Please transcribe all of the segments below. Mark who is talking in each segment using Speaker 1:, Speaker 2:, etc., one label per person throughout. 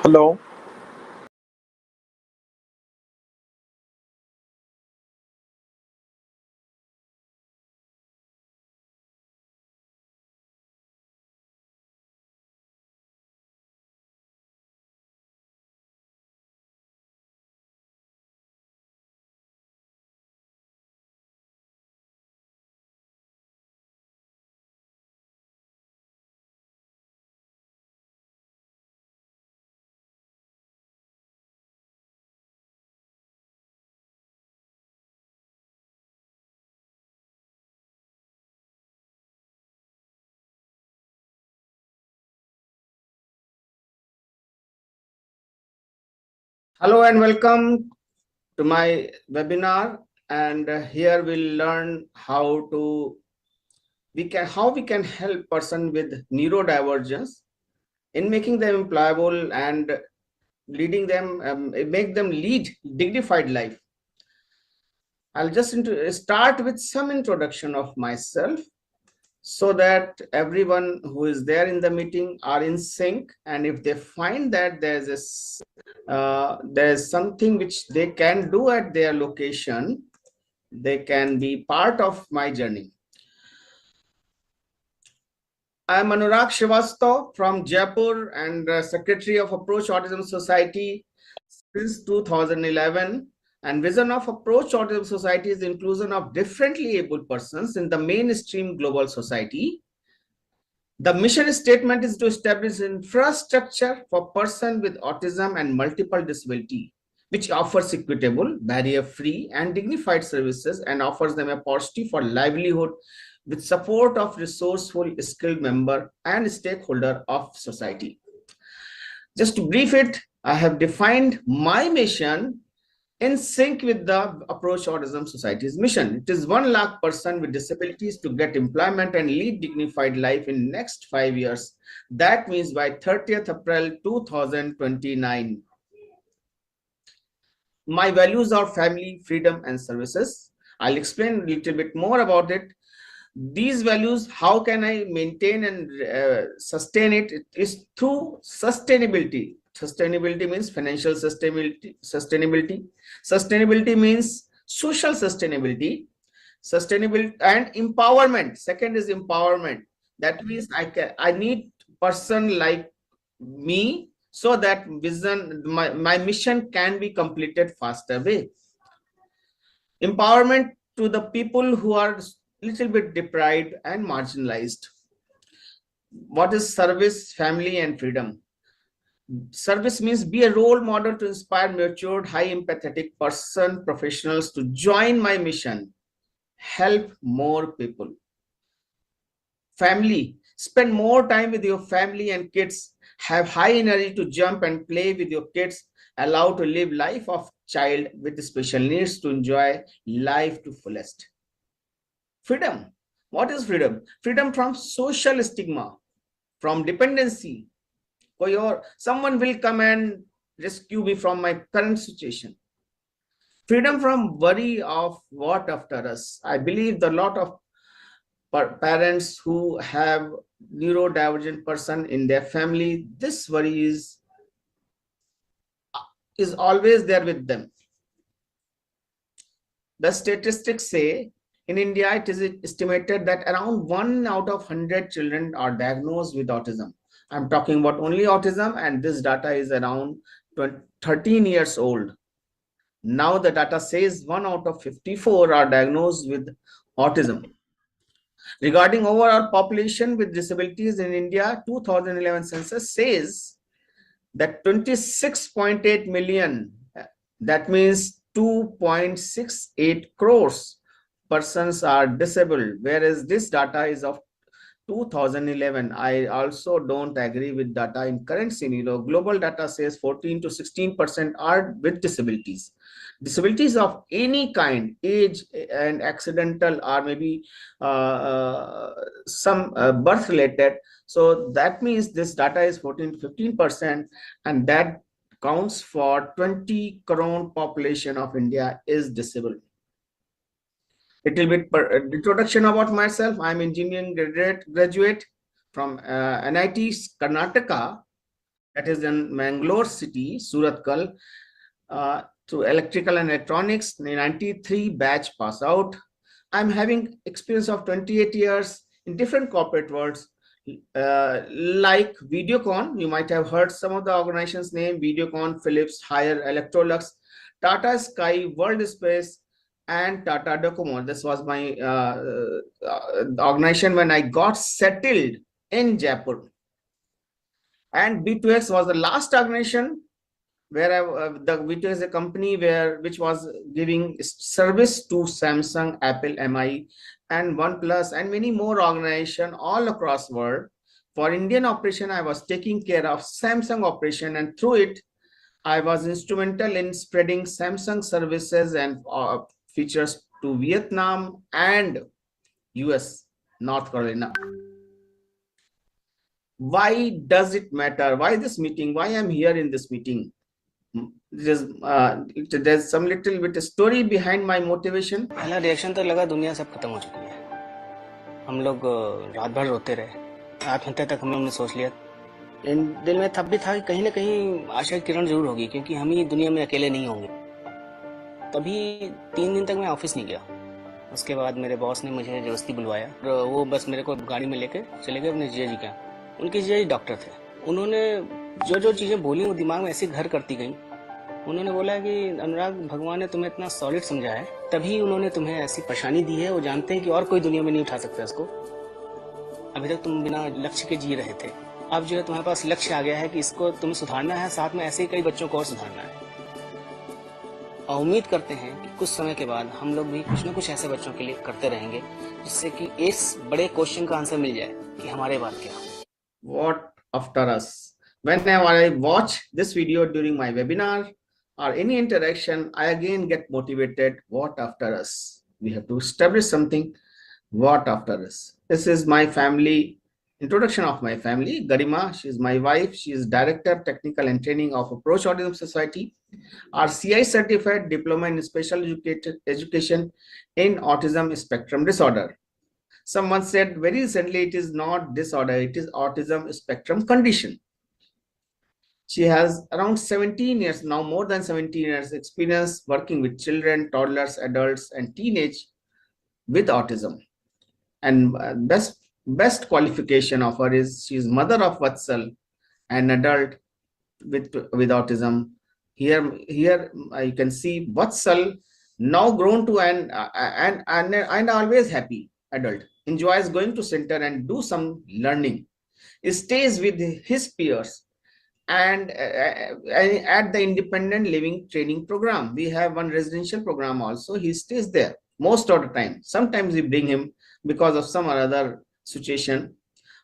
Speaker 1: Hello.
Speaker 2: Hello and welcome to my webinar. And here we'll learn how we can help person with neurodivergence in making them employable and leading them, make them lead dignified life. I'll just start with some introduction of myself so that everyone who is there in the meeting are in sync, and if they find that there's something which they can do at their location, they can be part of my journey. I am Anurag Srivastav from Jaipur and Secretary of Approach Autism Society since 2011. And vision of Approach Autism Society is the inclusion of differently able persons in the mainstream global society. The mission statement is to establish infrastructure for persons with autism and multiple disability, which offers equitable, barrier-free, and dignified services and offers them a opportunity for livelihood with support of resourceful, skilled member and stakeholder of society. Just to brief it, I have defined my mission in sync with the Approach Autism Society's mission. It is 1 lakh person with disabilities to get employment and lead dignified life in next 5 years. That means by 30th April 2029. My values are family, freedom, and services. I'll explain a little bit more about it. These values, how can I maintain and sustain it? It is through sustainability. Sustainability means financial sustainability means social sustainability, sustainability and empowerment. Second is empowerment. That means I need person like me so that vision, my mission can be completed faster way. Empowerment to the people who are little bit deprived and marginalized. What is service, family, and freedom? Service means be a role model to inspire matured, high empathetic person, professionals to join my mission, help more people. Family, spend more time with your family and kids, have high energy to jump and play with your kids, allow to live life of child with special needs to enjoy life to fullest. Freedom. What is freedom? Freedom from social stigma, from dependency. Someone will come and rescue me from my current situation. Freedom from worry of what after us. I believe the lot of parents who have neurodivergent person in their family, this worry is always there with them. The statistics say in India, it is estimated that around 1 out of 100 children are diagnosed with autism. I'm talking about only autism, and this data is around 13 years old. Now the data says 1 out of 54 are diagnosed with autism. Regarding overall population with disabilities in India, 2011 census says that 26.8 million, that means 2.68 crores persons are disabled, whereas this data is of 2011. I also don't agree with data in current scenario. Global data says 14 to 16% are with disabilities. Disabilities of any kind, age and accidental, or maybe some birth related. So that means this data is 14 to 15%, and that counts for 20 crore population of India is disabled. Little bit introduction about myself. I'm engineering graduate from NIT Karnataka, that is in Mangalore city, Suratkal, to electrical and electronics, 93 batch pass out. I'm having experience of 28 years in different corporate worlds, like Videocon. You might have heard some of the organizations name: Videocon, Philips, Haier, Electrolux, Tata Sky, World Space, and Tata Docomo. This was my organization when I got settled in Jaipur. And B2X was the last organization where the V2 is a company which was giving service to Samsung, Apple, MI, and OnePlus, and many more organizations all across world. For Indian operation, I was taking care of Samsung operation, and through it, I was instrumental in spreading Samsung services and features to Vietnam and US, North Carolina. Why does it matter? Why this meeting? Why I'm here in this meeting? There's some little bit story behind my motivation.
Speaker 1: पहला reaction तो लगा दुनिया सब खत्म हो चुकी है। हम लोग रात भर रोते रहे, आत्महत्या तक हम लोग ने सोच लिया। दिल में तब भी था कि कहीं ना कहीं आशा की किरण जरूर होगी, क्योंकि हम ही दुनिया में अकेले नहीं होंगे। तभी 3 दिन तक मैं ऑफिस नहीं गया। उसके बाद मेरे बॉस ने मुझे जबरदस्ती बुलवाया, वो बस मेरे को गाड़ी में लेके चले गए अपने जीजा जी का। उनके जीजा जी डॉक्टर थे। उन्होंने जो जो चीजें बोली वो दिमाग में ऐसे घर करती गई। उन्होंने बोला कि अनुराग, भगवान ने तुम्हें इतना सॉलिड समझा है, तभी उन्होंने तुम्हें ऐसी परेशानी दी है। वो जानते हैं कि और कोई दुनिया में नहीं उठा सकता इसको। अभी तक तुम बिना लक्ष्य के जी रहे थे, अब जो है तुम्हारे पास लक्ष्य आ गया है कि इसको तुम्हें सुधारना है, साथ में ऐसे ही कई बच्चों को और सुधारना है। और उम्मीद करते हैं कि कुछ समय के बाद हम लोग भी कुछ न कुछ ऐसे बच्चों के लिए करते रहेंगे, जिससे कि इस बड़े क्वेश्चन का आंसर मिल जाए कि हमारे बाद क्या।
Speaker 2: What after us? Whenever I watch this video during my webinar or any interaction, I again get motivated. What after us? We have to establish something. What after us? This is my family, introduction of my family. Garima, she is my wife. She is Director, Technical and Training of Approach Autism Society, RCI certified diploma in special education in autism spectrum disorder. Someone said very recently, it is not disorder, it is autism spectrum condition. She has around 17 years, now more than 17 years experience working with children, toddlers, adults, and teenage with autism. And best qualification of her is she is mother of Vatsal, an adult with autism. Here you can see Vatsal, now grown to and always happy adult, enjoys going to center and do some learning, stays with his peers, and at the independent living training program. We have one residential program also. He stays there most of the time. Sometimes we bring him because of some other situation,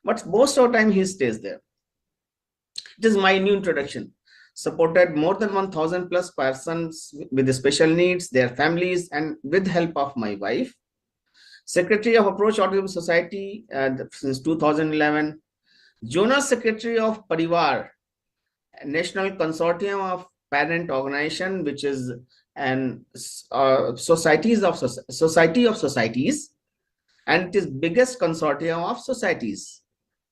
Speaker 2: but most of the time he stays there. It is my new introduction. Supported more than 1,000 plus persons with special needs, their families, and with help of my wife. Secretary of Approach Autism Society since 2011. Journal Secretary of Parivar, National Consortium of Parent Organization, which is an Society of Societies, and it is biggest consortium of societies.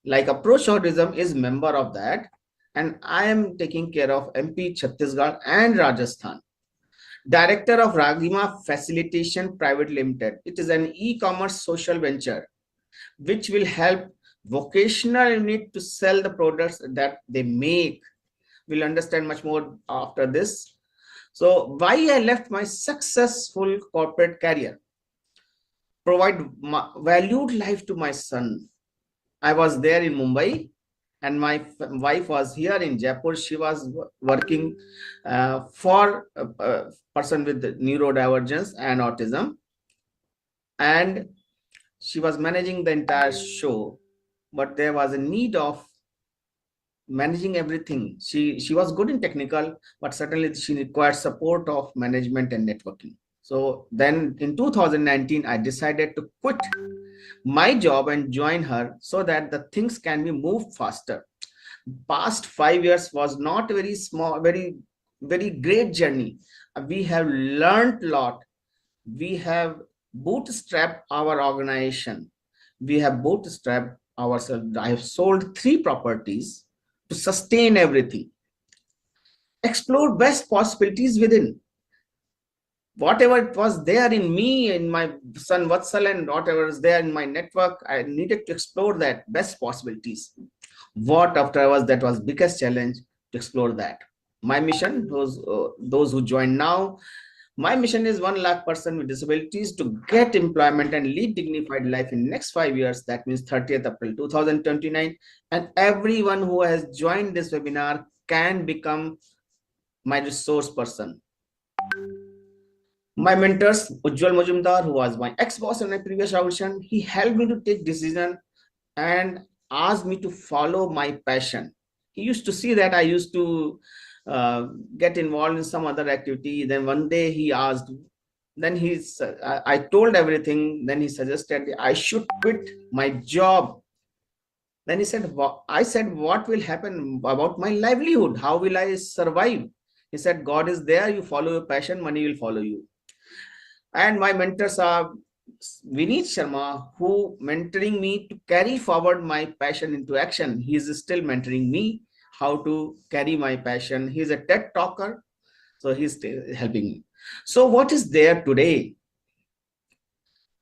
Speaker 2: Like Approach Autism is member of that, and I am taking care of MP, Chhattisgarh, and Rajasthan. Director of Ragima Facilitation Private Limited. It is an e-commerce social venture which will help vocational unit to sell the products that they make. We'll understand much more after this. So why I left my successful corporate career? Provide valued life to my son. I was there in Mumbai, and my wife was here in Jaipur. She was working for a person with neurodivergence and autism, and she was managing the entire show, but there was a need of managing everything. She was good in technical, but certainly she required support of management and networking. So then in 2019, I decided to quit my job and join her so that the things can be moved faster. Past 5 years was not very small, very great journey. We have learned a lot. We have bootstrapped our organization. We have bootstrapped ourselves. I have sold 3 properties to sustain everything. Explore best possibilities within. Whatever it was there in me, in my son Vatsal, and whatever is there in my network, I needed to explore that best possibilities. What after was that was biggest challenge to explore that. My mission, those who join now, my mission is 1 lakh person with disabilities to get employment and lead dignified life in next 5 years. That means 30th April 2029. And everyone who has joined this webinar can become my resource person. My mentors, Ujjwal Majumdar, who was my ex-boss in my previous organization, he helped me to take decision and asked me to follow my passion. He used to see that I used to get involved in some other activity. Then one day he asked, then I told everything. Then he suggested I should quit my job. Then he said, I said, what will happen about my livelihood? How will I survive? He said, God is there. You follow your passion, money will follow you. And my mentors are Vineet Sharma, who mentoring me to carry forward my passion into action. He is still mentoring me how to carry my passion. He's a TED talker, so he's helping me. So what is there today?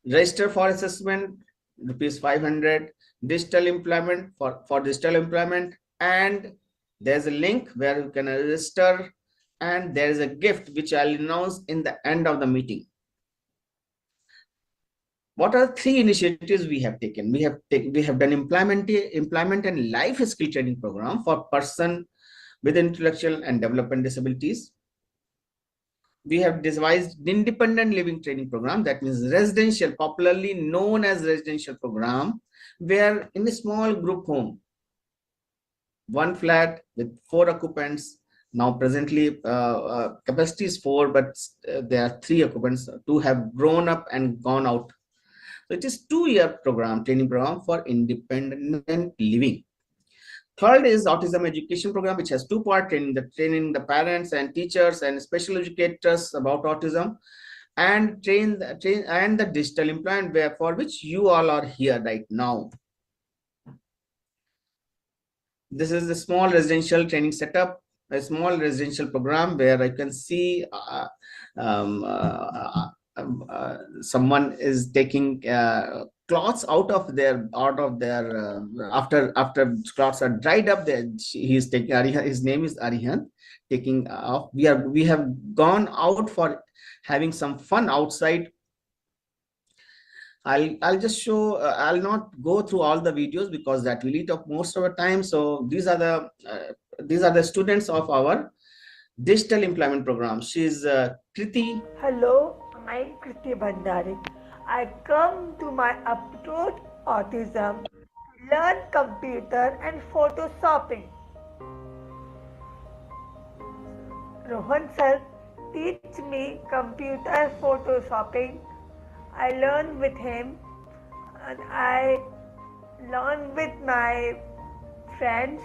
Speaker 2: Register for assessment, rupees 500, digital employment for digital employment, and there's a link where you can register, and there is a gift which I'll announce in the end of the meeting. What are 3 initiatives we have taken? We have done employment and life skill training program for person with intellectual and development disabilities. We have devised independent living training program, that means residential, popularly known as residential program, where in a small group home, 1 flat with 4 occupants. Now presently capacity is 4, but there are 3 occupants. 2 have grown up and gone out. So it is 2-year program, training program for independent living. Third is autism education program, which has 2-part training the parents and teachers and special educators about autism, and train the digital employment, for which you all are here right now. This is a small residential training setup, a small residential program where I can see someone is taking cloths out of their after cloths are dried up. He's taking his name is Arihan, taking off. We have gone out for having some fun outside. I'll just show. I'll not go through all the videos because that will eat up most of the time. So these are the students of our digital employment program. She's Kriti.
Speaker 3: Hello, I'm Kriti Bhandari. I come to my approach autism to learn computer and photoshopping. Rohan sir teach me computer and photoshopping. I learn with him and I learn with my friends.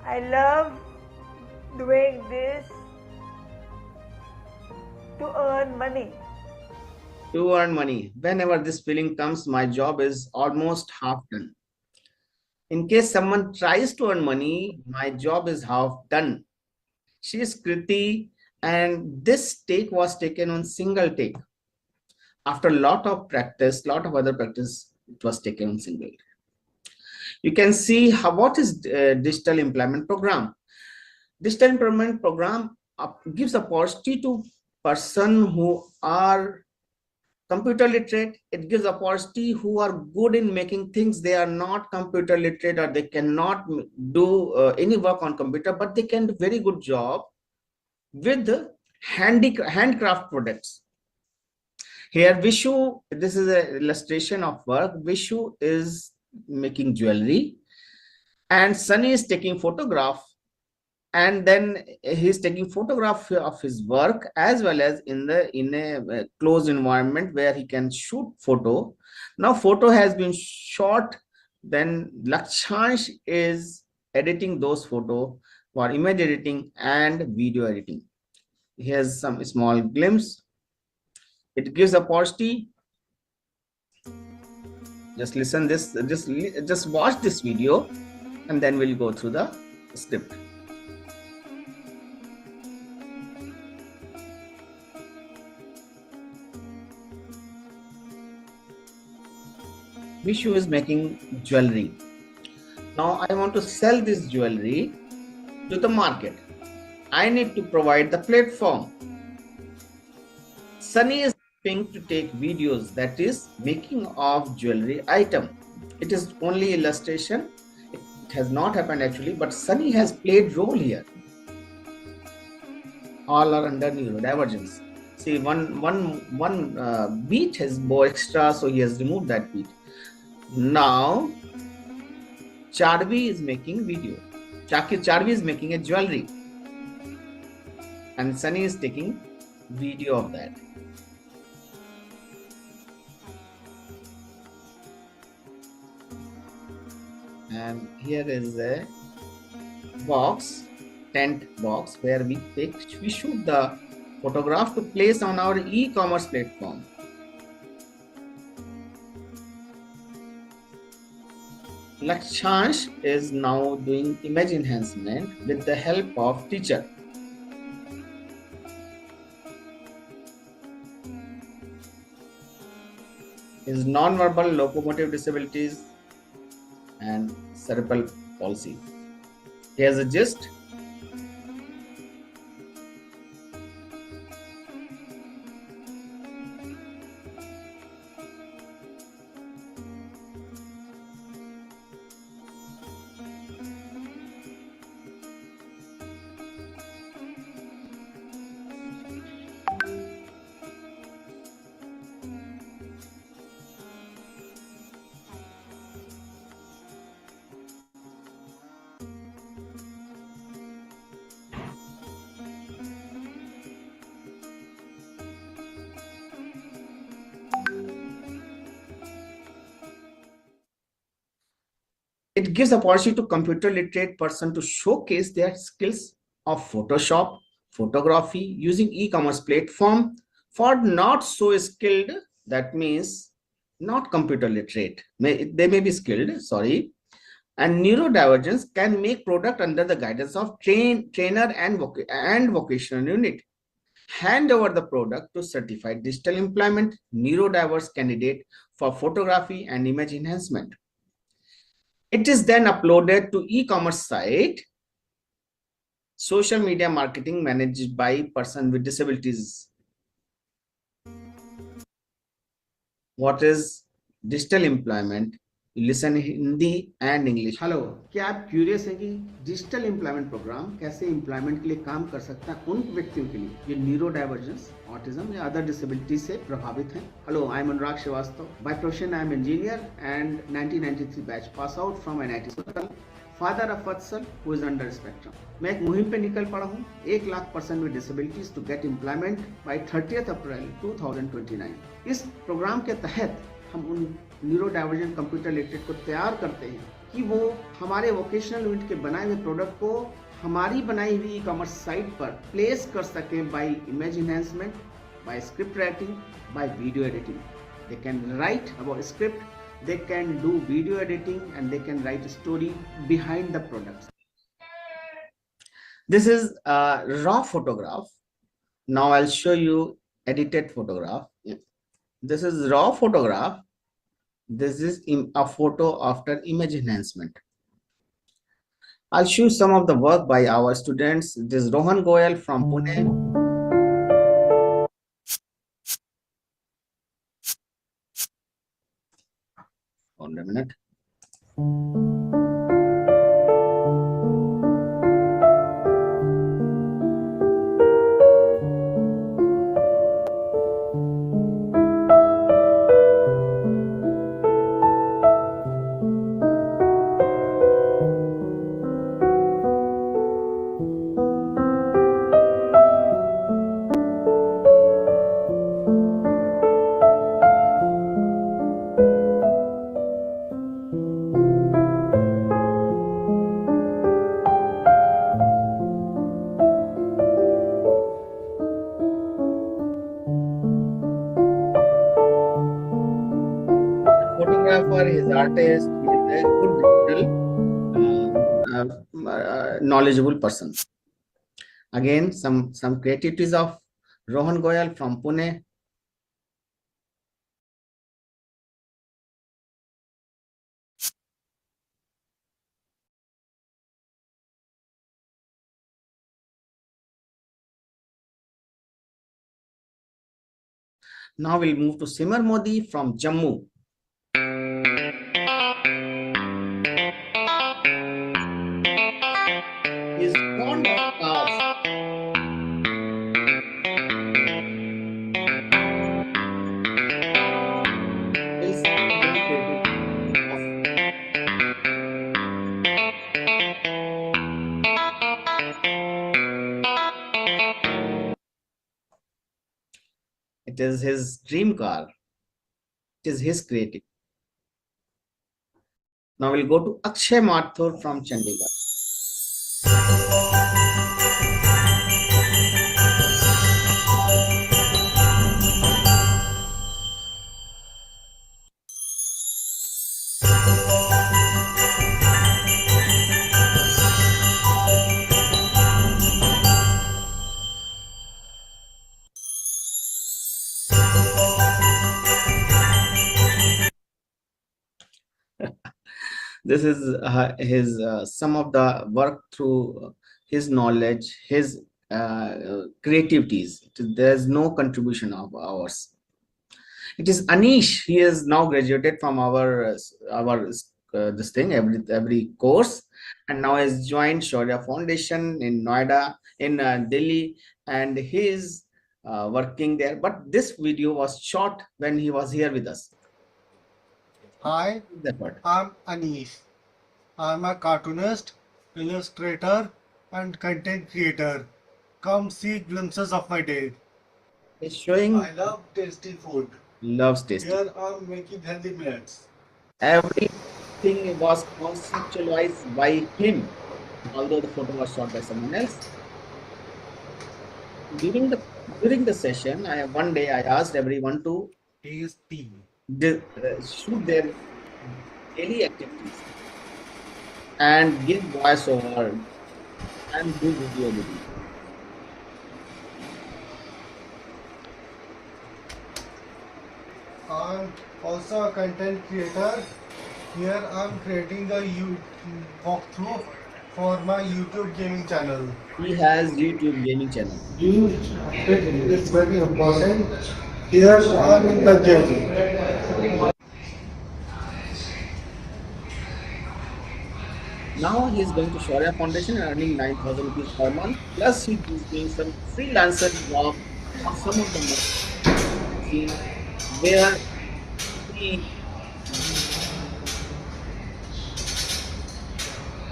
Speaker 3: I love doing this to earn money.
Speaker 2: To earn money. Whenever this feeling comes, my job is almost half done. In case someone tries to earn money, my job is half done. She is Kriti, and this take was taken on single take. After a lot of practice, lot of other practice, it was taken on single take. You can see what is digital employment program. Digital employment program gives opportunity to person who are computer literate. It gives opportunity who are good in making things. They are not computer literate or they cannot do any work on computer, but they can do very good job with handcraft products. Here Vishu, this is an illustration of work. Vishu is making jewelry and Sunny is taking photograph, and then he's taking photograph of his work as well as in a closed environment where he can shoot photo. Now photo has been shot, then Lakshansh is editing those photo for image editing and video editing. Here's some small glimpse. It gives opportunity. Just listen this, just watch this video and then we'll go through the script. Vishu is making jewelry. Now I want to sell this jewelry to the market. I need to provide the platform. Sunny is helping to take videos, that is making of jewelry item. It is only illustration. It has not happened actually, but Sunny has played role here. All are under neurodivergence. See, one beat has more extra, so he has removed that beat. Now Chadvi is making video. Chadvi is making a jewelry, and Sunny is taking video of that. And here is a box, tent box, where we shoot the photograph to place on our e-commerce platform. Lakshansh is now doing image enhancement with the help of teacher. His non-verbal locomotive disabilities and cerebral palsy. He has a gist. It gives opportunity to computer literate person to showcase their skills of Photoshop, photography using e-commerce platform. For not so skilled, that means not computer literate, they may be skilled, sorry, and neurodivergence can make product under the guidance of trainer and vocational unit. Hand over the product to certified digital employment neurodiverse candidate for photography and image enhancement. It is then uploaded to e-commerce site, social media marketing managed by person with disabilities. What is digital employment? You listen Hindi and English. Hello, क्या आप curious हैं कि digital employment programme कैसे employment के लिए काम कर सकता है उन व्यक्तियों के लिए जो न्यूरो डाइवर्जेंस, ऑटिज्म या अदर डिसेबिलिटी से प्रभावित हैं? Hello, I am Anurag Srivastava. By profession I am engineer and 1993 batch pass out from NIT Solan. Father of Vatsal who is under spectrum. मैं एक मुहिम पे निकल पड़ा हूँ 1 lakh person with disabilities to get employment by 30 April 2029. इस प्रोग्राम के तहत हम उन न्यूरो डाइवर्जेंट कंप्यूटर लिटरेट को तैयार करते हैं कि वो हमारे वोकेशनल यूनिट के बनाए हुए प्रोडक्ट को हमारी बनाई हुई ई कॉमर्स साइट पर प्लेस कर सकें by image enhancement, by script writing, by video editing. They can write about script, they can do video editing, and they can write a story behind the products. This is a raw photograph. Now I'll show you edited photograph. This is raw photograph. This is a photo after image enhancement. I'll show some of the work by our students. This is Rohan Goyal from Pune. Hold a minute. Photographer, his artist, he is a good digital knowledgeable person. Again, some creativities of Rohan Goyal from Pune. Now we'll move to Simar Modi from Jammu. He is fond of cars. Is very creative It is his dream car. It is his creative. Now we'll go to Akshay Mathur from Chandigarh. This is his some of the work through his knowledge, his creativities. There's no contribution of ours. It is Anish. He is now graduated from our this thing every course, and now has joined Shaurya Foundation in Noida in Delhi, and he is working there. But this video was shot when he was here with us.
Speaker 4: Hi, I'm Anish. I'm a cartoonist, illustrator, and content creator. Come see glimpses of my day.
Speaker 2: He's showing
Speaker 4: I love tasty food.
Speaker 2: loves tasty.
Speaker 4: Here I'm making healthy meals.
Speaker 2: Everything was conceptualized by him, although the photo was shot by someone else. During the session, one day I asked everyone to
Speaker 4: Tasty.
Speaker 2: shoot their daily activities and give voiceover and do video editing.
Speaker 4: I'm also a content creator. Here I'm creating a walkthrough for my YouTube gaming channel.
Speaker 2: He has YouTube gaming channel.
Speaker 4: It's very important. Here I'm in the gym.
Speaker 2: Now he is going to Shaurya Foundation and earning 9,000 rupees per month. Plus he is doing some freelancer job on some of the where he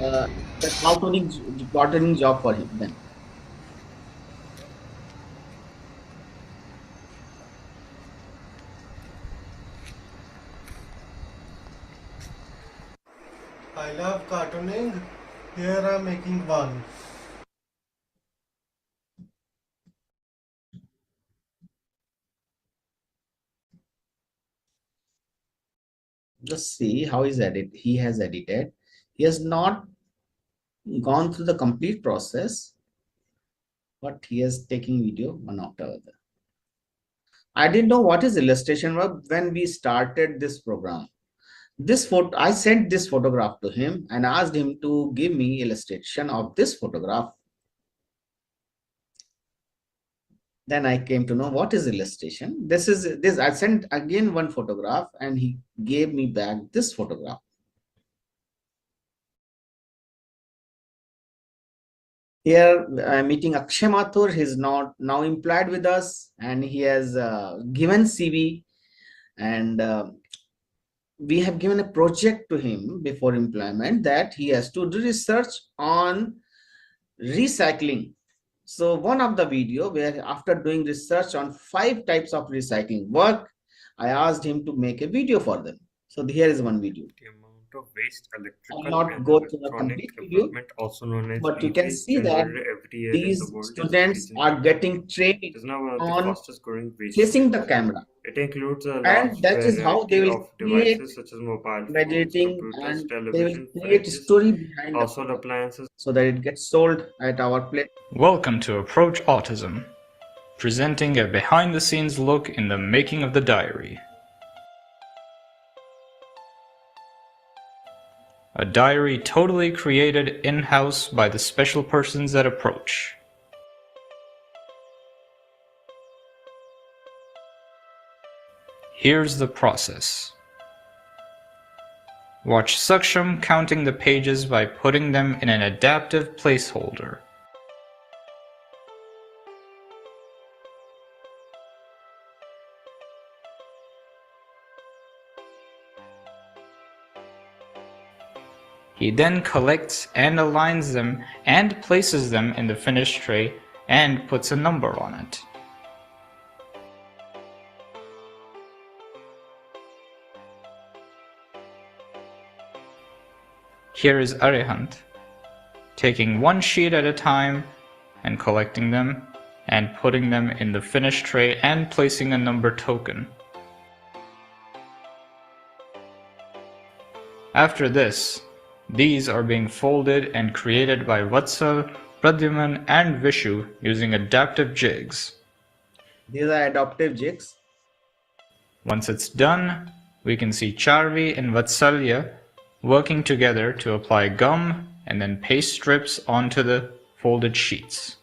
Speaker 2: the gardening job for him then.
Speaker 4: I love cartooning. Here I'm making one.
Speaker 2: Just see how he has edited. He has not gone through the complete process, but he is taking video one after other. I didn't know what is illustration was when we started this program. This photo, I sent this photograph to him and asked him to give me illustration of this photograph. Then I came to know what is illustration. I sent again one photograph and he gave me back this photograph. Here I'm meeting Akshay Mathur. He's not now employed with us and he has given CV, and we have given a project to him before employment that he has to do research on recycling. So one of the video where after doing research on 5 types of recycling work, I asked him to make a video for them. So here is one video.
Speaker 5: The amount of waste,
Speaker 2: I'll
Speaker 5: electrical
Speaker 2: not
Speaker 5: and
Speaker 2: go to the
Speaker 5: electronic
Speaker 2: complete video,
Speaker 5: equipment, also known as
Speaker 2: but you can
Speaker 5: e-waste,
Speaker 2: see that
Speaker 5: generated every year in the
Speaker 2: these
Speaker 5: world is
Speaker 2: students
Speaker 5: increasing
Speaker 2: are
Speaker 5: rapidly.
Speaker 2: getting trained
Speaker 5: It is now one of the
Speaker 2: on
Speaker 5: fastest growing waste
Speaker 2: facing the
Speaker 5: streams.
Speaker 2: camera,
Speaker 5: It includes a large
Speaker 2: and that is how they
Speaker 5: variety
Speaker 2: will
Speaker 5: of
Speaker 2: create
Speaker 5: devices such as mobile phones,
Speaker 2: graduating,
Speaker 5: computers,
Speaker 2: and they will
Speaker 5: television,
Speaker 2: create
Speaker 5: fridges,
Speaker 2: story behind the
Speaker 5: household
Speaker 2: product
Speaker 5: appliances.
Speaker 2: so that it gets sold at our place.
Speaker 6: Welcome to Approach Autism, presenting a behind-the-scenes look in the making of the diary. A diary totally created in-house by the special persons at Approach. Here's the process. Watch Saksham counting the pages by putting them in an adaptive placeholder. He then collects and aligns them and places them in the finished tray and puts a number on it. Here is Arihant, taking one sheet at a time and collecting them and putting them in the finished tray and placing a number token. After this, these are being folded and created by Vatsal, Pradyuman and Vishu using adaptive jigs.
Speaker 2: These are adaptive jigs.
Speaker 6: Once it's done, we can see Charvi and Vatsalya working together to apply gum and then paste strips onto the folded sheets.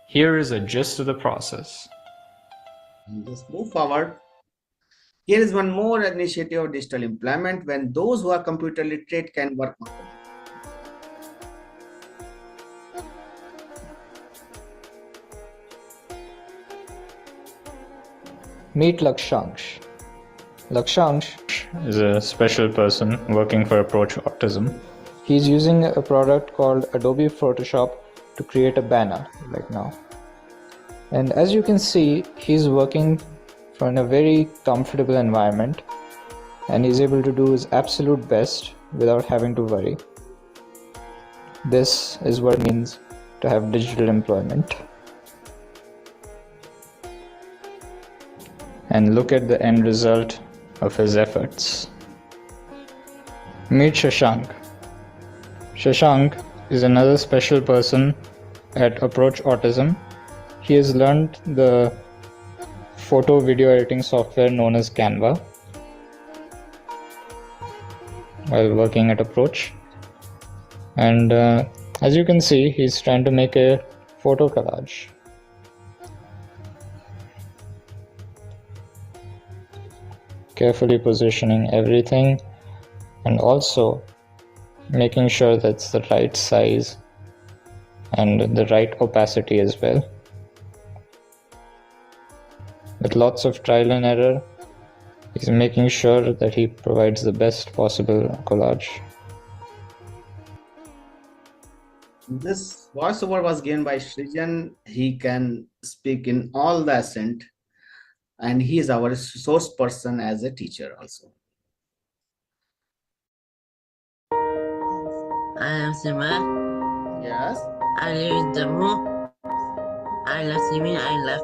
Speaker 6: Here is a gist of the process.
Speaker 2: Just move forward. Here is one more initiative of digital employment when those who are computer literate can work on it.
Speaker 6: Meet Lakshansh. Lakshansh is a special person working for Approach Autism. He's using a product called Adobe Photoshop to create a banner right now. And as you can see, he's working in a very comfortable environment and he's able to do his absolute best without having to worry. This is what it means to have digital employment. And look at the end result of his efforts. Meet Shashank. Shashank is another special person at Approach Autism. He has learned the photo video editing software known as Canva while working at Approach. And as you can see, he's trying to make a photo collage. Carefully positioning everything and also making sure that's the right size and the right opacity as well. With lots of trial and error, he's making sure that he provides the best possible collage.
Speaker 2: This voiceover was given by Srijan. He can speak in all the accent, and he is our source person as a teacher also.
Speaker 7: I am Simran.
Speaker 2: Yes.
Speaker 7: I live in Jammu. I love swimming. I love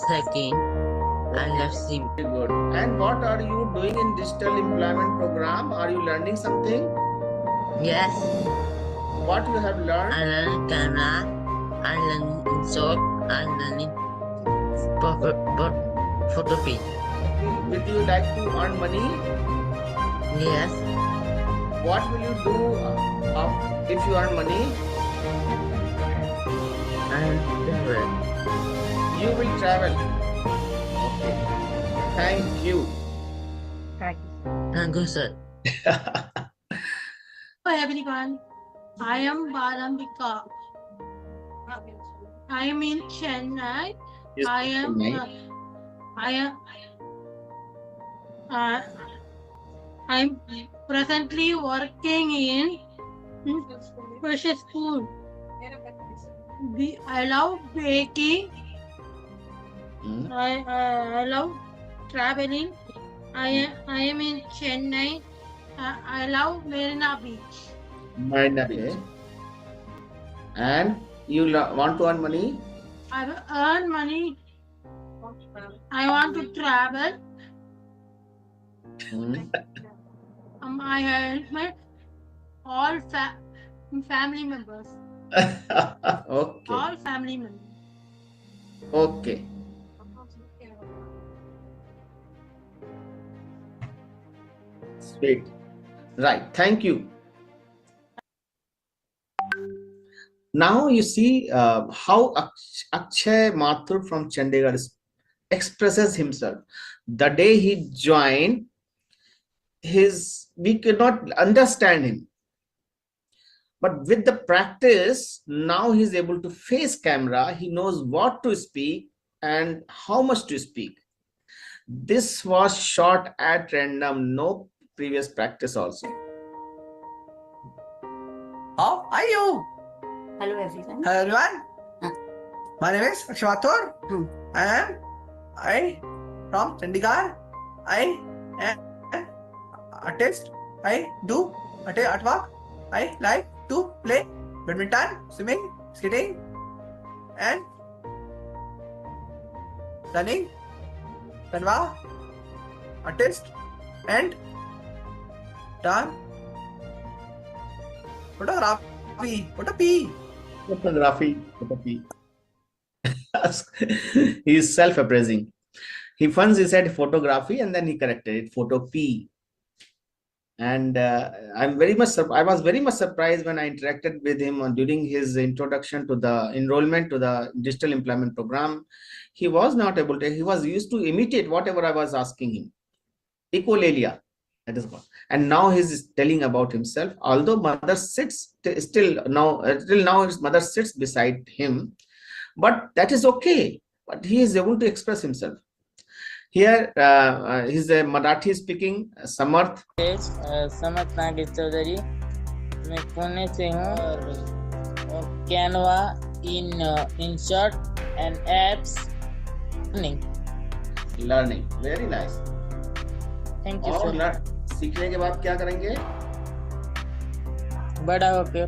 Speaker 7: cycling. I love swimming.
Speaker 2: Very good. And what are you doing in digital employment program? Are you learning something?
Speaker 7: Yes.
Speaker 2: What you have learned?
Speaker 7: I learn camera. I learn short. I learn photography.
Speaker 2: Would you like to earn money?
Speaker 7: Yes.
Speaker 2: What will you do if you earn money?
Speaker 7: I travel.
Speaker 2: You will travel. Okay. Thank you.
Speaker 7: Thank you, sir.
Speaker 8: Hi everyone, I am Balambika. I am in Chennai.
Speaker 2: Yes,
Speaker 8: I am I'm presently working in special school. I love baking.
Speaker 2: Hmm.
Speaker 8: I love traveling. I am in Chennai. I love Marina Beach.
Speaker 2: Marina Beach. And you want to earn money?
Speaker 8: I will earn money. I want to travel.
Speaker 2: Hmm.
Speaker 8: I help my all family members.
Speaker 2: Okay.
Speaker 8: All family members.
Speaker 2: Okay. Sweet. Right. Thank you. Now you see how Akshay Mathur from Chandigarh expresses himself. The day he joined, we could not understand him. But with the practice, now he's able to face camera. He knows what to speak and how much to speak. This was shot at random, no previous practice also.
Speaker 9: How are you?
Speaker 10: Hello everyone.
Speaker 9: Hello everyone. My name is Akshathur. I from Chandigarh. I am an artist. I do artwork. I like to play badminton, swimming, skating, and running. Canva, artist, and done photography.
Speaker 2: Photography. He is self-appraising. He said photography and then he corrected it, photo P. And I was very much surprised when I interacted with him during his introduction to the enrollment to the digital employment program. He was not able to, he was used to imitate whatever I was asking him. Echolalia, that is what. And now he's telling about himself, although mother sits till now his mother sits beside him, but that is okay. But he is able to express himself. Here, he's a Marathi speaking Samarth.
Speaker 7: समर्थ नागेश चौधरी, मैं पुणे से हूँ और Canva in short and apps
Speaker 2: learning. Very nice.
Speaker 7: Thank you
Speaker 2: और
Speaker 7: sir.
Speaker 2: सीखने के बाद क्या करेंगे?
Speaker 7: बड़ा होकर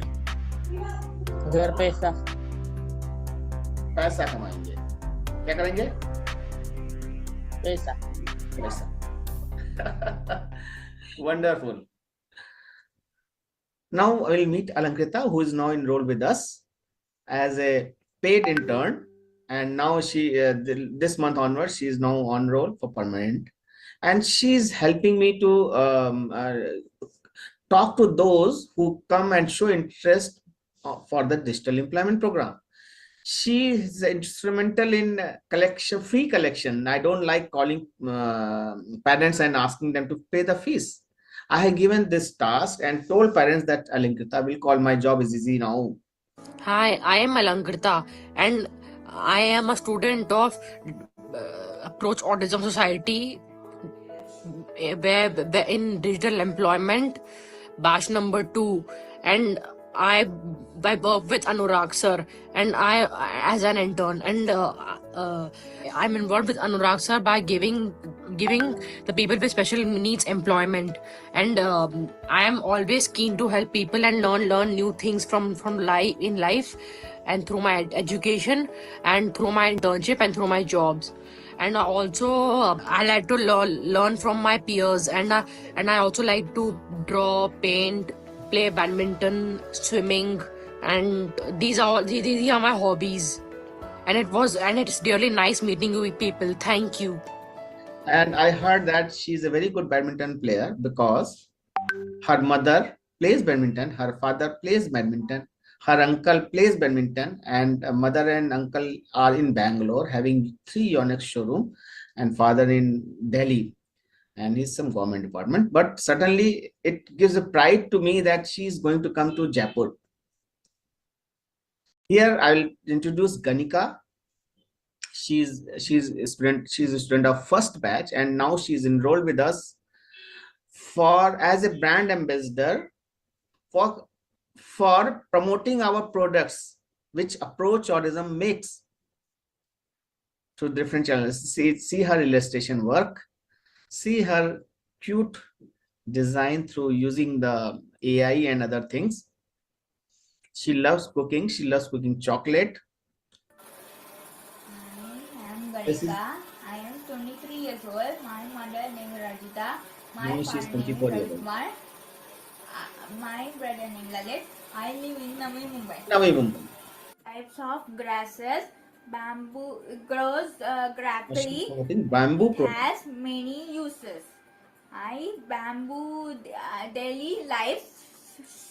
Speaker 7: घर
Speaker 2: पैसा कमाएंगे. क्या करेंगे?
Speaker 7: पैसा.
Speaker 2: Wonderful. Now I will meet Alankrita, who is now enrolled with us as a paid intern, and now she this month onwards she is now on roll for permanent, and she is helping me to talk to those who come and show interest for the digital employment program. She is instrumental in free collection. I don't like calling parents and asking them to pay the fees. I have given this task and told parents that Alankrita will call. My job is easy now.
Speaker 11: Hi, I am Alankrita and I am a student of Approach Autism Society where in digital employment batch number 2, and I work with Anurag sir and I as an intern, and I'm involved with Anurag sir by giving the people with special needs employment, and I am always keen to help people and learn new things from life and through my education and through my internship and through my jobs. And also I like to learn from my peers, and I also like to draw, paint, play badminton, swimming, and these are my hobbies. And it's really nice meeting you people. Thank you.
Speaker 2: And I heard that she's a very good badminton player because her mother plays badminton, her father plays badminton, her uncle plays badminton, and mother and uncle are in Bangalore having 3 Yonex showroom, and father in Delhi, and he's some government department. But certainly it gives a pride to me that she's going to come to Jaipur. Here I will introduce Ganika. She's a student of first batch, and now she's enrolled with us as a brand ambassador for promoting our products which approach autism makes through different channels. See her illustration work, see her cute design through using the AI and other things. She loves cooking. She loves cooking chocolate.
Speaker 10: I am Ganika. I am 23 years old. My mother name is Rajita. My father name is Ravi Kumar. My brother name Lalit. I live in Navi Mumbai.
Speaker 2: Navi Mumbai.
Speaker 10: Types of grasses. Bamboo grows graphically.
Speaker 2: Bamboo
Speaker 10: Has many uses. Bamboo daily life,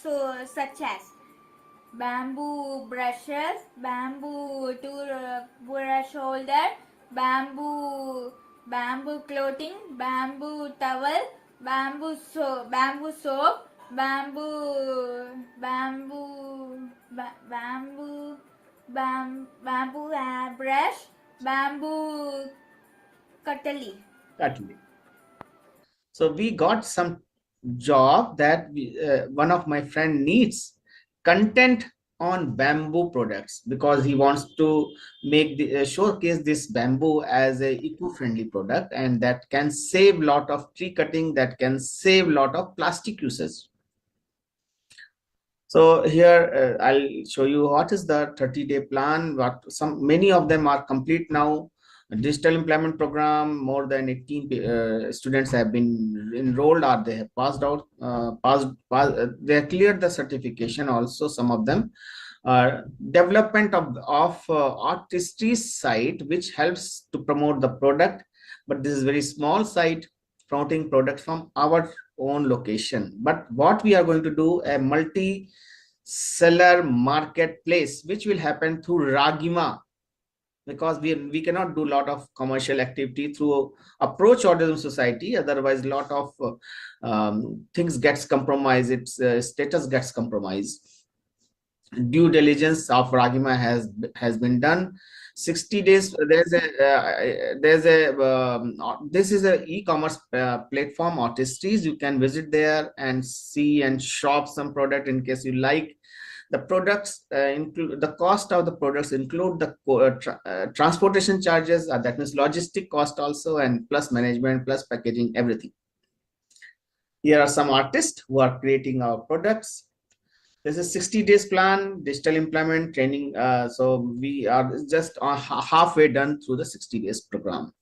Speaker 10: such as bamboo brushes, bamboo to brush holder, bamboo clothing, bamboo towel, bamboo soap, bamboo brush, bamboo cutlery.
Speaker 2: So we got some job that one of my friend needs content on bamboo products because he wants to make the showcase this bamboo as a eco-friendly product, and that can save lot of tree cutting, that can save lot of plastic uses. So here I'll show you what is the 30-day plan. Many of them are complete now. Digital employment program, more than 18 students have been enrolled, or they have passed out, they have cleared the certification also, some of them. Development of artistry site, which helps to promote the product, but this is very small site promoting products from our own location. But what we are going to do, a multi-seller marketplace, which will happen through Ragima, because we cannot do a lot of commercial activity through Approach Autism Society. Otherwise, a lot of things gets compromised, its status gets compromised. Due diligence of Ragima has been done. 60 days. This is a e-commerce platform, Autistries. You can visit there and see and shop some product in case you like. The products include the cost of the products include the transportation charges, that means logistic cost also, and plus management, plus packaging, everything. Here are some artists who are creating our products. This is 60 days plan, digital employment training. So we are just halfway done through the 60 days program.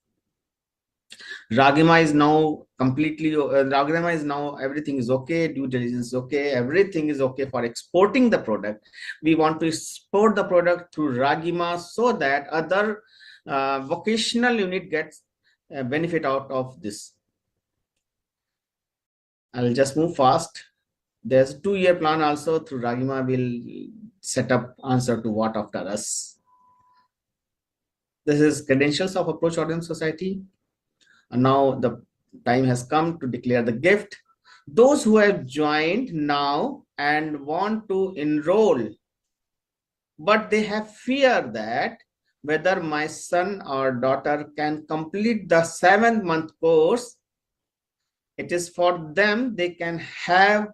Speaker 2: Ragima is now completely, Ragima is now, everything is okay, due diligence is okay, everything is okay for exporting the product. We want to export the product through Ragima so that other vocational unit gets benefit out of this. I'll just move fast. There's a 2-year plan also through Ragima. Will set up answer to what after us. This is credentials of Approach Autism Society. And now the time has come to declare the gift. Those who have joined now and want to enroll, but they have fear that whether my son or daughter can complete the 7-month course, it is for them. They can have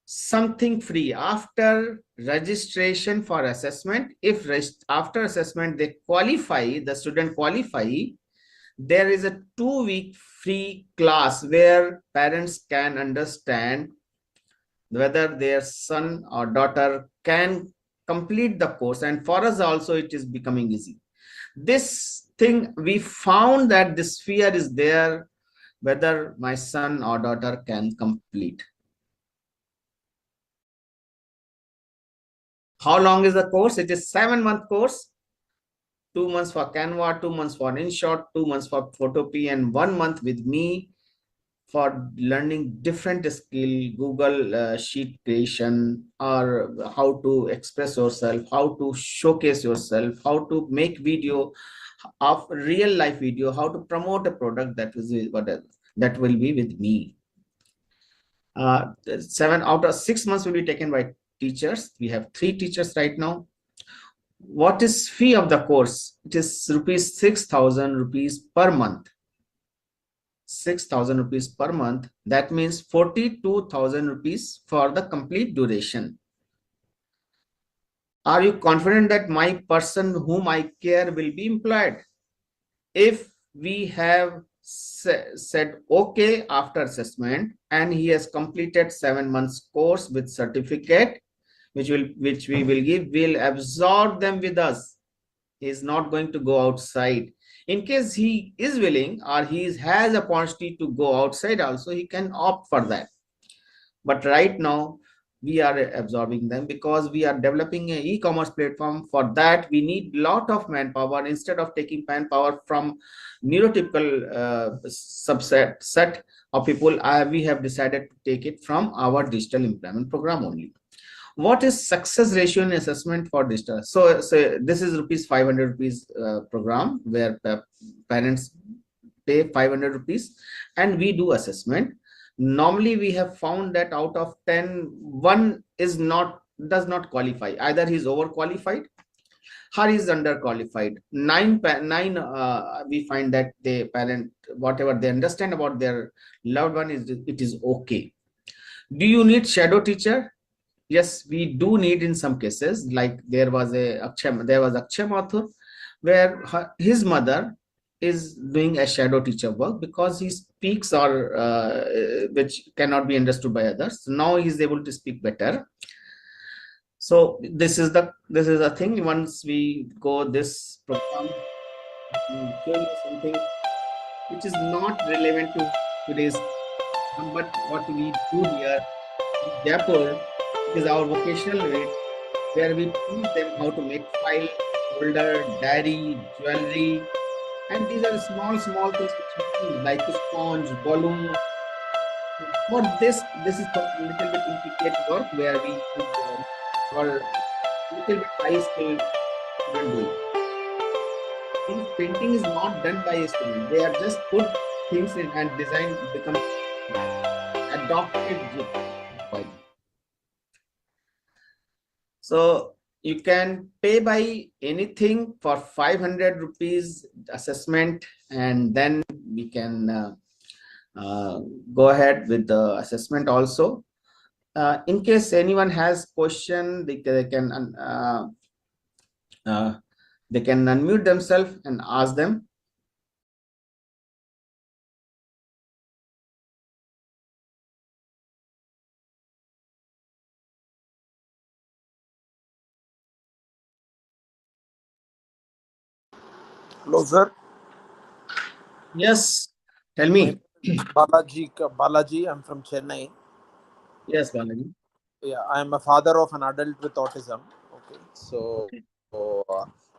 Speaker 2: something free after registration for assessment. If after assessment they qualify, the student qualify, there is a 2-week free class where parents can understand whether their son or daughter can complete the course. And for us also, it is becoming easy. This thing, we found that this fear is there, whether my son or daughter can complete. How long is the course? It is 7-month course. 2 months for Canva, 2 months for InShot, 2 months for Photopea, and 1 month with me for learning different skill, Google sheet creation, or how to express yourself, how to showcase yourself, how to make video of real life video, how to promote a product. That will be with me. 7 out of 6 months will be taken by teachers. We have 3 teachers right now. What is fee of the course? It is rupees 6,000 rupees per month. 6,000 rupees per month. That means 42,000 rupees for the complete duration. Are you confident that my person whom I care will be employed? If we have said okay after assessment and he has completed 7 months course with certificate, which we will give, we'll absorb them with us. He is not going to go outside. In case he is willing or he has a opportunity to go outside also, he can opt for that. But right now we are absorbing them because we are developing an e-commerce platform. For that we need lot of manpower. Instead of taking manpower from neurotypical set of people, we have decided to take it from our digital employment program only. What is success ratio in assessment for digital? So this is rupees 500 rupees program where parents pay 500 rupees and we do assessment. Normally we have found that out of 10, one does not qualify. Either he's overqualified or he's underqualified. Nine we find that the parent, whatever they understand about their loved one, it is okay. Do you need shadow teacher? Yes, we do need in some cases. Like there was Akshay Mathur, where his mother is doing a shadow teacher work because he speaks or which cannot be understood by others. Now he is able to speak better. So this is the thing. Once we go this program, show you something which is not relevant to today's, but what we do here in Jaipur is our vocational unit, where we teach them how to make file, folder, diary, jewelry, and these are small things which we do, like a sponge, balloon. For this is a little bit intricate work where we put our little bit high skill student do. Since painting is not done by a student, they are just put things in and design become adopted. So you can pay by anything for 500 rupees assessment, and then we can go ahead with the assessment also. In case anyone has question, they can unmute themselves and ask them.
Speaker 12: Hello, sir.
Speaker 2: Yes, tell me.
Speaker 12: Balaji, I'm from Chennai.
Speaker 2: Yes, Balaji.
Speaker 12: Yeah, I'm a father of an adult with autism. Okay, so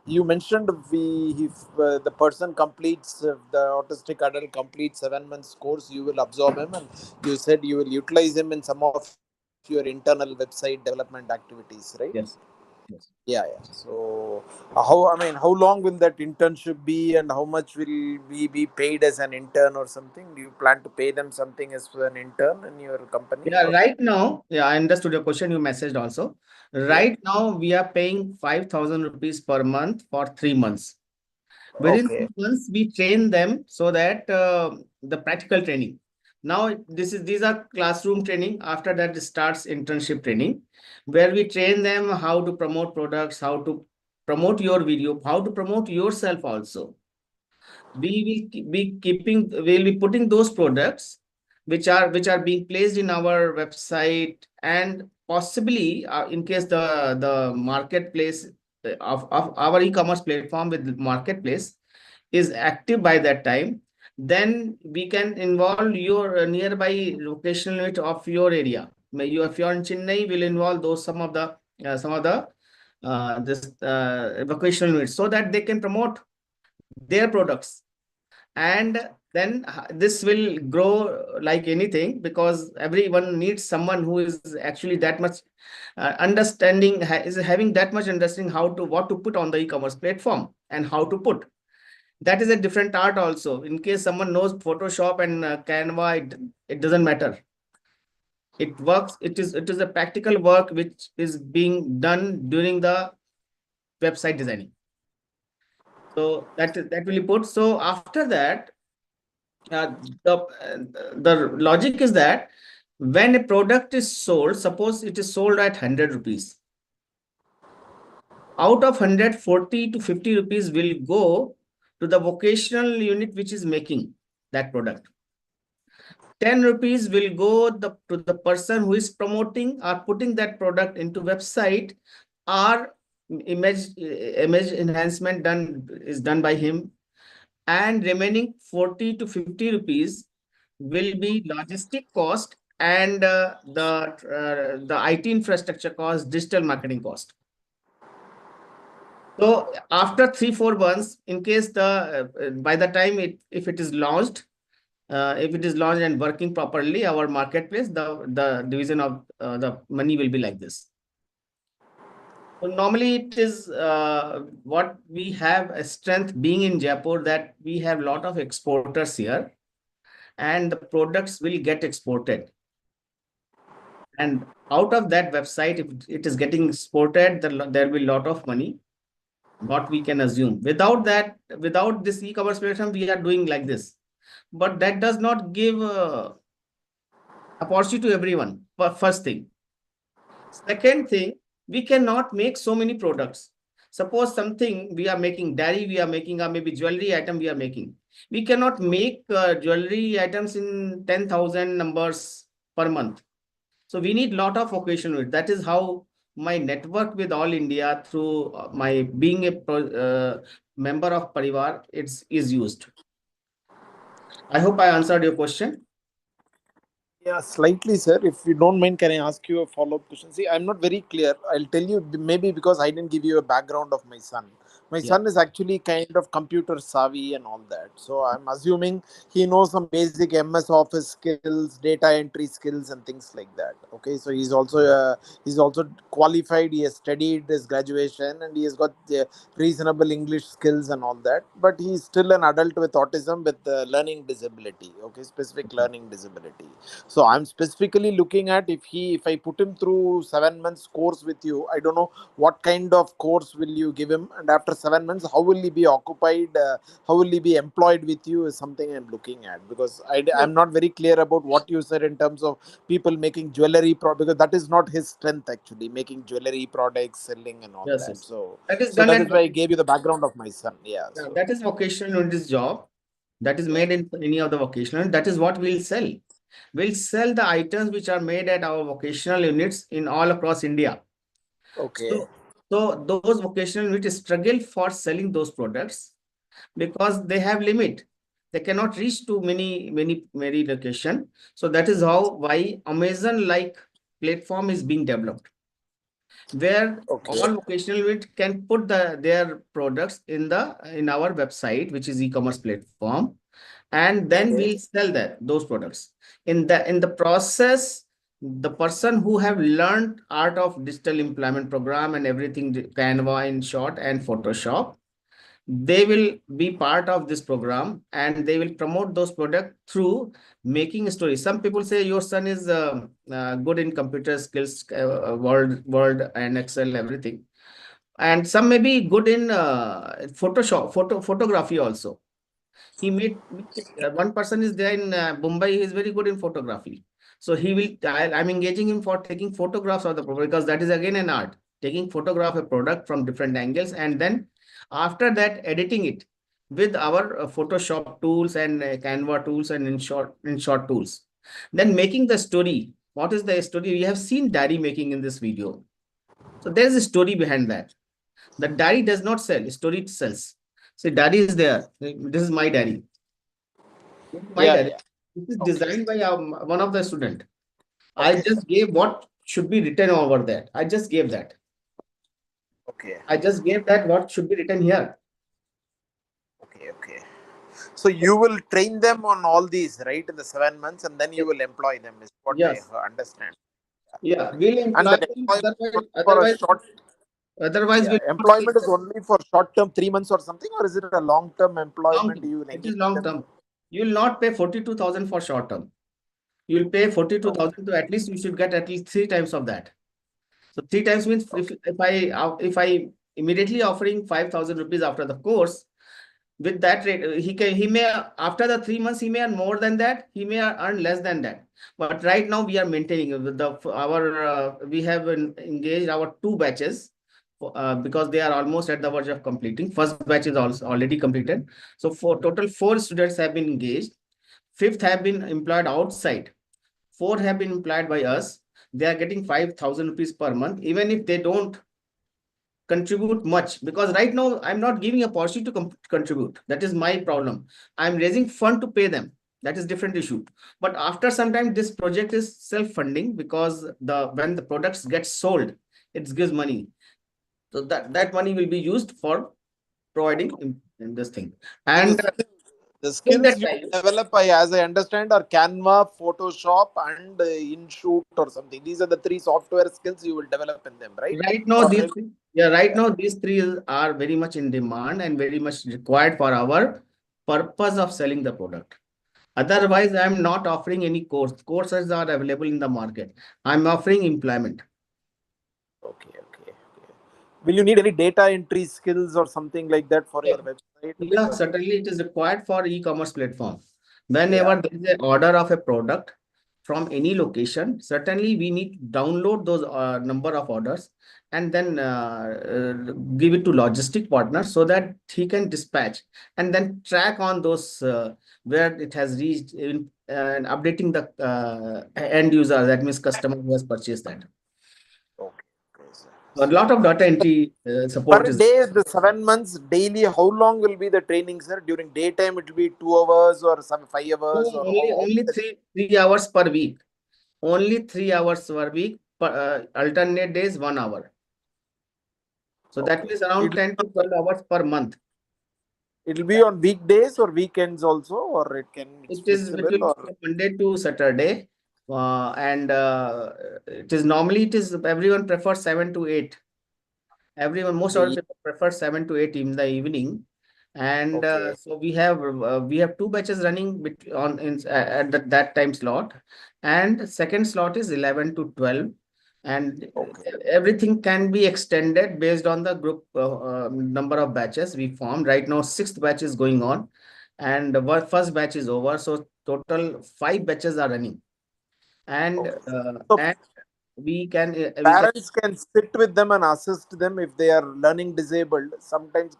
Speaker 12: you mentioned if the person completes the autistic adult completes 7 months course, you will absorb him, and you said you will utilize him in some of your internal website development activities, right?
Speaker 2: Yes.
Speaker 12: Yeah. So how long will that internship be, and how much will we be paid as an intern or something? Do you plan to pay them something as an intern in your company?
Speaker 2: Yeah, right now, I understood your question. You messaged also. Right now, we are paying 5,000 rupees per month for 3 months. Within 3 months, we train them so that the practical training. Now, these are classroom training. After that, it starts internship training, where we train them how to promote products, how to promote your video, how to promote yourself also. We will be putting those products which are being placed in our website, and possibly in case the marketplace of our e-commerce platform with marketplace is active by that time, then we can involve your nearby locational unit of your area. If you're in Chennai, we'll involve some of the vocational units so that they can promote their products. And then this will grow like anything, because everyone needs someone who is actually that much understanding, is having that much understanding what to put on the e-commerce platform and how to put. That is a different art also. In case someone knows Photoshop and Canva, it doesn't matter. It works. It is a practical work which is being done during the website designing. So that will be put. So after that, the logic is that when a product is sold, suppose it is sold at 100 rupees. out of 100, 40 to 50 rupees will go to the vocational unit which is making that product. 10 rupees will go to the person who is promoting or putting that product into website, or image enhancement is done by him, and remaining 40 to 50 rupees will be logistic cost and the IT infrastructure cost, digital marketing cost. So after 3-4 months, in case by the time if it is launched, and working properly, our marketplace, the division of the money will be like this. So normally it is what we have a strength being in Jaipur, that we have a lot of exporters here, and the products will get exported. And out of that website, if it is getting exported, there will be a lot of money, what we can assume. Without that, without this e-commerce platform, we are doing like this. But that does not give opportunity to everyone, first thing. Second thing, we cannot make so many products. Suppose something we are making dairy, we are making, or maybe jewelry item we are making. We cannot make jewelry items in 10,000 numbers per month. So we need lot of occasional. That is how my network with All India, through my being a member of Parivar, is used. I hope I answered your question.
Speaker 12: Yeah, slightly, sir. If you don't mind, can I ask you a follow-up question? See, I'm not very clear. I'll tell you, maybe because I didn't give you a background of my son. My son is actually kind of computer savvy and all that. So I'm assuming he knows some basic MS Office skills, data entry skills, and things like that. Okay, so he's also qualified. He has studied his graduation, and he has got reasonable English skills and all that. But he's still an adult with autism with learning disability. Okay, specific learning disability. So I'm specifically looking at if I put him through 7 months course with you, I don't know what kind of course will you give him, and after 7 months, how will he be occupied? How will he be employed with you is something I'm looking at, because I'm not very clear about what you said in terms of people making jewelry because that is not his strength actually, making jewelry products, selling and all that.
Speaker 2: Yes.
Speaker 12: So
Speaker 2: That is
Speaker 12: that is why I gave you the background of my son. Yeah. So.
Speaker 2: That is vocational in this job. That is made in any of the vocational. That is what we'll sell. We'll sell the items which are made at our vocational units in all across India.
Speaker 12: Okay.
Speaker 2: So those vocational units struggle for selling those products because they have limit. They cannot reach to many location. So that is why Amazon like platform is being developed, where all vocational unit can put their products in our website, which is e-commerce platform, and then we'll sell those products. In the process, the person who have learned art of digital employment program and everything, Canva in short and Photoshop, they will be part of this program, and they will promote those products through making stories. Some people say your son is good in computer skills, Word and Excel, everything. And some may be good in Photoshop, photography also. He made one person is there in Mumbai. He is very good in photography. So I'm engaging him for taking photographs of the product, because that is again an art, taking photograph a product from different angles, and then after that editing it with our Photoshop tools and Canva tools and in short tools. Then making the story. What is the story? We have seen diary making in this video. So there is a story behind that. The diary does not sell, story sells. So diary is there. This is my diary. Diary. This is designed by one of the student. I just gave what should be written over there. I just gave that. I just gave that what should be written here.
Speaker 12: Okay. So you will train them on all these, right, in the 7 months, and then you will employ them, is what I understand.
Speaker 2: Yeah, we'll employ them. Otherwise,
Speaker 12: employment is only for short term, 3 months or something, or is it a long term employment?
Speaker 2: It is long term. You will not pay 42,000 for short term. You will pay 42,000 to at least you should get at least 3 times of that. So 3 times means if I immediately offering 5,000 rupees after the course, with that rate, he may after the 3 months he may earn more than that. He may earn less than that. But right now we are maintaining with we have engaged our 2 batches because they are almost at the verge of completing. First batch is also already completed. So for total 4 students have been engaged. 5th have been employed outside. 4 have been employed by us. They are getting 5,000 rupees per month, even if they don't contribute much, because right now I'm not giving a policy to contribute. That is my problem. I'm raising fund to pay them. That is different issue. But after some time, this project is self-funding, because when the products get sold, it gives money. So that money will be used for providing in this thing. And
Speaker 12: the skills you develop, as I understand, are Canva, Photoshop, and InShoot or something. These are the 3 software skills you will develop in them, right?
Speaker 2: Right now, now these 3 are very much in demand and very much required for our purpose of selling the product. Otherwise, I am not offering any course. Courses are available in the market. I'm offering employment.
Speaker 12: Okay. Will you need any data entry skills or something like that for your website?
Speaker 2: Yeah, certainly it is required for e-commerce platform. Whenever there is an order of a product from any location, certainly we need to download those number of orders and then give it to logistic partner so that he can dispatch and then track on those where it has reached and updating the end user, that means customer who has purchased that. A lot of data entry support
Speaker 12: per
Speaker 2: is
Speaker 12: day, the 7 months daily. How long will be the training, sir? During daytime, it will be 2 hours or some 5 hours, or
Speaker 2: only three hours per week. Only 3 hours per week. Alternate days 1 hour. So that means around 10 to 12 hours per month.
Speaker 12: It will be on weekdays or weekends also, or it can
Speaker 2: It is between Monday to Saturday, and it is normally everyone prefers 7 to 8. Most of the people prefer 7 to 8 in the evening, and so we have 2 batches running at that time slot, and second slot is 11 to 12, and everything can be extended based on the group number of batches we formed. Right now 6th batch is going on, and the first batch is over, so total 5 batches are running, and we can
Speaker 12: parents can sit with them and assist them if they are learning disabled. Sometimes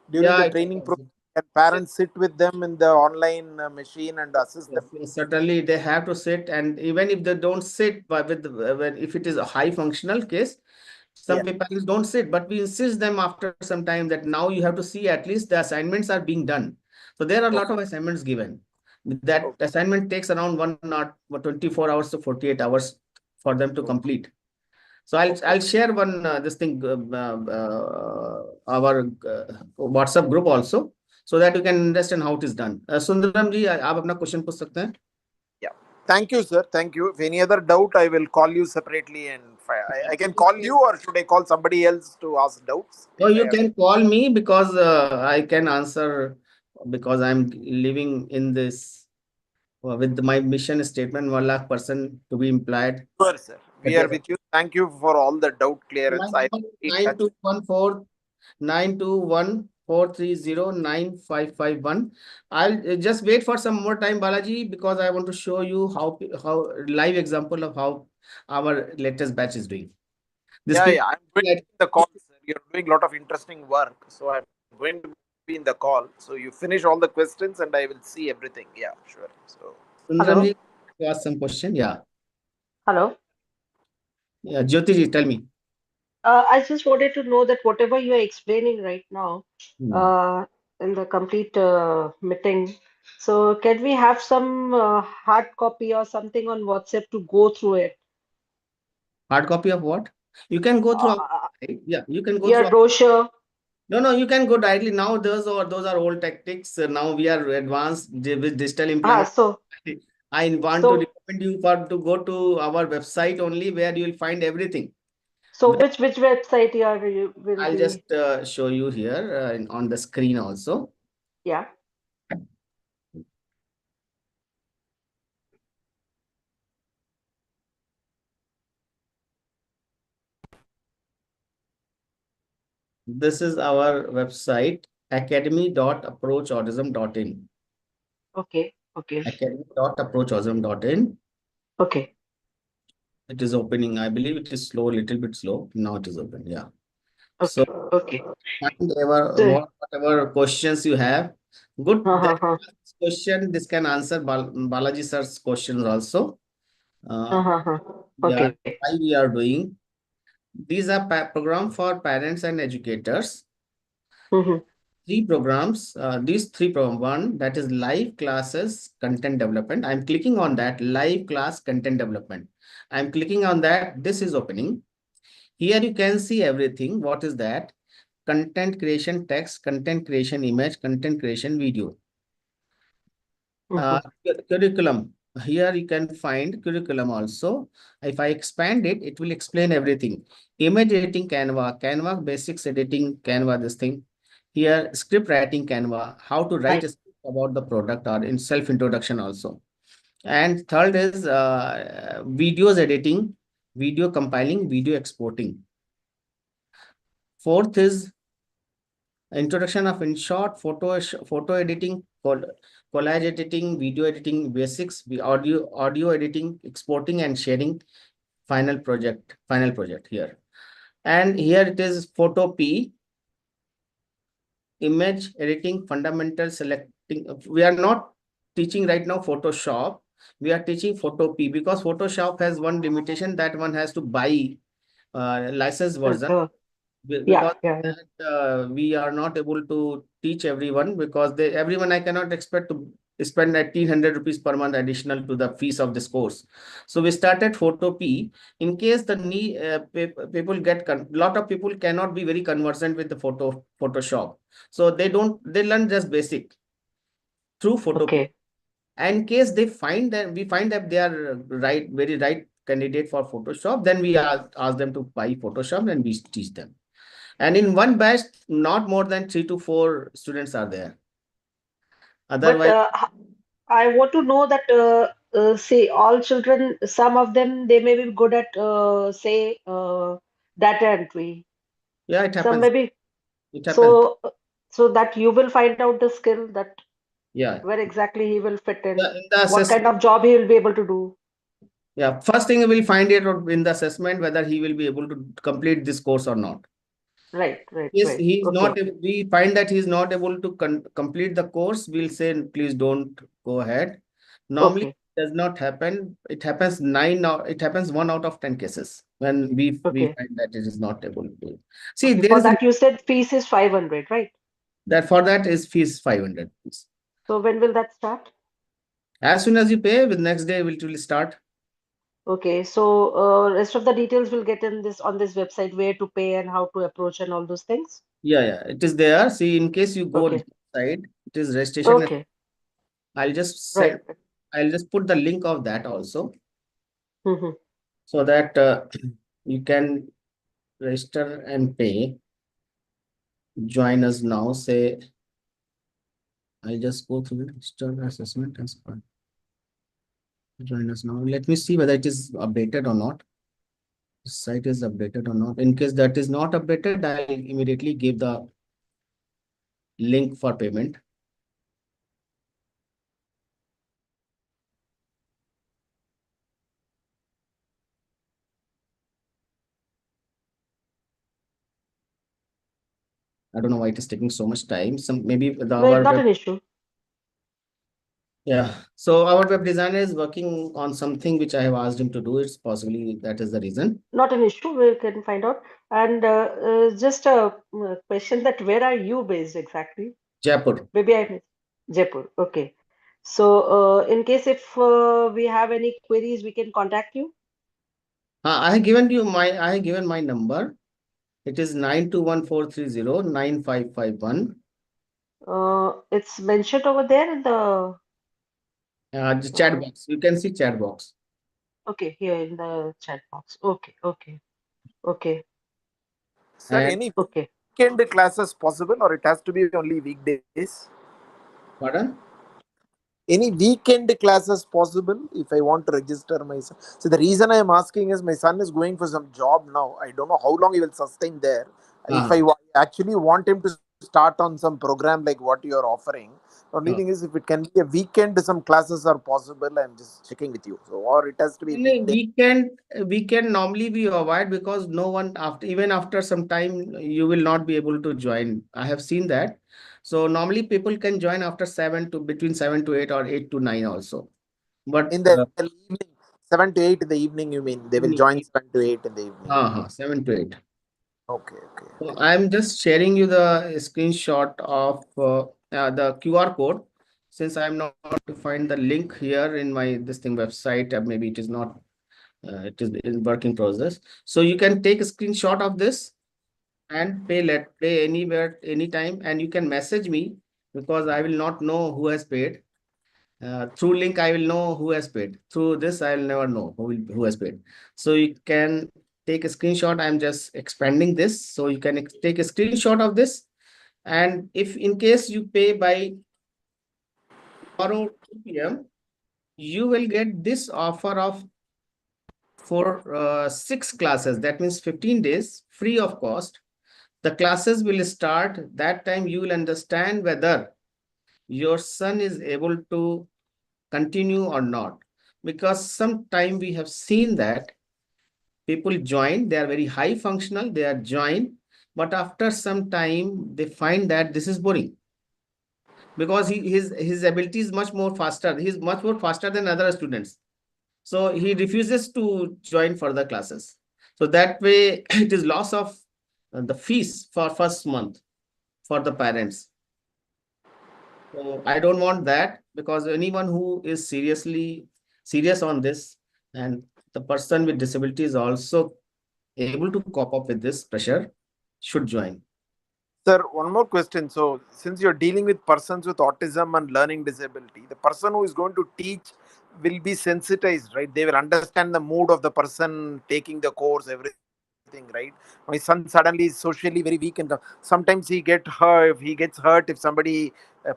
Speaker 12: during the training program, can parents sit with them in the online machine and assist them?
Speaker 2: Certainly they have to sit, and even if they don't sit, but if it is a high functional case, some people don't sit, but we insist them after some time that now you have to see at least the assignments are being done. So there are a lot of assignments given. That assignment takes around 24 hours to 48 hours for them to complete. So I'll share one this thing our WhatsApp group also, so that you can understand how it is done. Sundaram ji, आप अपना question पूछ सकते हैं?
Speaker 12: Yeah. Thank you, sir. Thank you. If any other doubt, I will call you separately, and I can call you, or should I call somebody else to ask doubts?
Speaker 2: No, you can call me, because I can answer, because I'm living in this with my mission statement, 1 lakh person to be employed.
Speaker 12: Sure, sir. We are with you. Thank you for all the doubt clearance.
Speaker 2: 9214309551. I'll just wait for some more time, Balaji, because I want to show you how live example of how our latest batch is doing.
Speaker 12: I'm going to the call, sir. You're doing a lot of interesting work, so I'm going to be in the call. So you finish all the questions, and I will see everything. Yeah, sure. So
Speaker 2: Sundaram ji, you ask some question. Yeah.
Speaker 13: Hello.
Speaker 2: Yeah, Jyoti ji, tell me.
Speaker 13: I just wanted to know that whatever you are explaining right now in the complete meeting, so can we have some hard copy or something on WhatsApp to go through it?
Speaker 2: Hard copy of what? You can go through. You can go
Speaker 13: your
Speaker 2: through.
Speaker 13: Brochure.
Speaker 2: No, you can go directly. Now those are old tactics. Now we are advanced with digital employment. I want to recommend you to go to our website only, where you will find everything.
Speaker 13: So which website
Speaker 2: I'll just show you here on the screen also.
Speaker 13: Yeah.
Speaker 2: This is our website, academy.approachautism.in.
Speaker 13: Okay.
Speaker 2: Academy.approachautism.in.
Speaker 13: Okay.
Speaker 2: It is opening. I believe it is slow, little bit slow. Now it is open. Yeah. So
Speaker 13: Okay.
Speaker 2: find
Speaker 13: So,
Speaker 2: whatever questions you have. Good. That
Speaker 13: uh-huh.
Speaker 2: question, this can answer Balaji sir's questions also.
Speaker 13: Uh-huh.
Speaker 2: Yeah,
Speaker 13: Okay.
Speaker 2: why we are doing. These are program for parents and educators.
Speaker 13: Mm-hmm.
Speaker 2: Three programs, these three program, one that is live classes content development. I'm clicking on that live class content development. I'm clicking on that. This is opening. Here you can see everything. What is that? Content creation text, content creation image, content creation video. Curriculum. Here you can find curriculum also. If I expand it, it will explain everything. Image editing Canva basics editing Canva, this thing. Here script writing Canva, how to write a script about the product or in self introduction also. And third is videos editing, video compiling, video exporting. Fourth is introduction of in short photo editing, collage editing, video editing basics, audio editing, exporting and sharing, final project here. And here it is photo P, image editing, fundamental selecting. We are not teaching right now Photoshop. We are teaching photo P because Photoshop has one limitation that one has to buy license version. Because we are not able to teach everyone because everyone I cannot expect to spend 1,800 rupees per month additional to the fees of this course. So we started Photo P in case the people get lot of people cannot be very conversant with the Photoshop. So they learn just basic through Photo P. And in case we find that they are very right candidate for Photoshop, then we ask them to buy Photoshop and we teach them. And in one batch, not more than 3 to 4 students are there. Otherwise,
Speaker 13: I want to know that, say, all children, some of them, they may be good at, say, data entry.
Speaker 2: Yeah, it happens.
Speaker 13: Some maybe.
Speaker 2: It happens.
Speaker 13: So that you will find out the skill that where exactly he will fit in, what kind of job he will be able to do.
Speaker 2: Yeah, first thing we will find it in the assessment whether he will be able to complete this course or not.
Speaker 13: Right.
Speaker 2: Yes, he's not. We find that he's not able to complete the course. We'll say, please don't go ahead. Normally, it does not happen. It happens 1 out of 10 cases when we find that it is not able to. See, there
Speaker 13: for
Speaker 2: is
Speaker 13: that you said fees is 500, right?
Speaker 2: That for that is fees 500.
Speaker 13: So when will that start?
Speaker 2: As soon as you pay, with next day it will start.
Speaker 13: Okay, so rest of the details will get in this on this website, where to pay and how to approach and all those things.
Speaker 2: Yeah, it is there. See, in case you go this side, it is registration.
Speaker 13: Okay.
Speaker 2: I'll just put the link of that also, so that you can register and pay. Join us now. Say, I'll just go through the register assessment as well. Join us now. Let me see whether it is updated or not. The site is updated or not. In case that is not updated, I'll immediately give the link for payment. I don't know why it is taking so much time. Maybe
Speaker 13: not an issue.
Speaker 2: Yeah. So our web designer is working on something which I have asked him to do. It's possibly that is the reason.
Speaker 13: Not an issue. We can find out. And just a question: that where are you based exactly?
Speaker 2: Jaipur.
Speaker 13: Maybe I missed Jaipur. Okay. So in case if we have any queries, we can contact you.
Speaker 2: I have given my number. It is 9214309551.
Speaker 13: It's mentioned over there in the
Speaker 2: chat box. You can see chat box.
Speaker 13: Okay, here in the chat box. Okay.
Speaker 12: Sir, any weekend classes possible, or it has to be only weekdays?
Speaker 2: Pardon?
Speaker 12: Any weekend classes possible if I want to register myself? So the reason I am asking is my son is going for some job now. I don't know how long he will sustain there. If I actually want him to start on some program like what you are offering. The only thing is, if it can be a weekend, some classes are possible. I'm just checking with you. So, or it has to be weekday.
Speaker 2: Weekend normally we avoid because no one even after some time you will not be able to join. I have seen that. So normally people can join after between 7 to 8 or 8 to 9 also. But
Speaker 12: In the evening, 7 to 8 in the evening, you mean they will join 7 to 8 in the evening?
Speaker 2: 7 to 8.
Speaker 12: Okay, okay.
Speaker 2: So I'm just sharing you the screenshot of the QR code. Since I'm not to find the link here in my this thing website, maybe it is not. It is in working process. So you can take a screenshot of this and pay anywhere, anytime, and you can message me because I will not know who has paid. Through link, I will know who has paid. Through this, I will never know who has paid. So you can take a screenshot. I'm just expanding this. So you can take a screenshot of this. And if in case you pay by tomorrow 2 p.m., you will get this offer of for 6 classes. That means 15 days free of cost. The classes will start. That time you will understand whether your son is able to continue or not. Because sometime we have seen that people join, they are very high functional, they are joined, but after some time they find that this is boring because his ability is much more faster. He's much more faster than other students. So he refuses to join further classes. So that way it is loss of the fees for first month for the parents. So I don't want that because anyone who is serious on this and the person with disability is also able to cope up with this pressure should join.
Speaker 12: Sir, one more question. So, since you're dealing with persons with autism and learning disability, the person who is going to teach will be sensitized, right? They will understand the mood of the person taking the course, everything, right? My son suddenly is socially very weak, and sometimes he get hurt. He gets hurt if somebody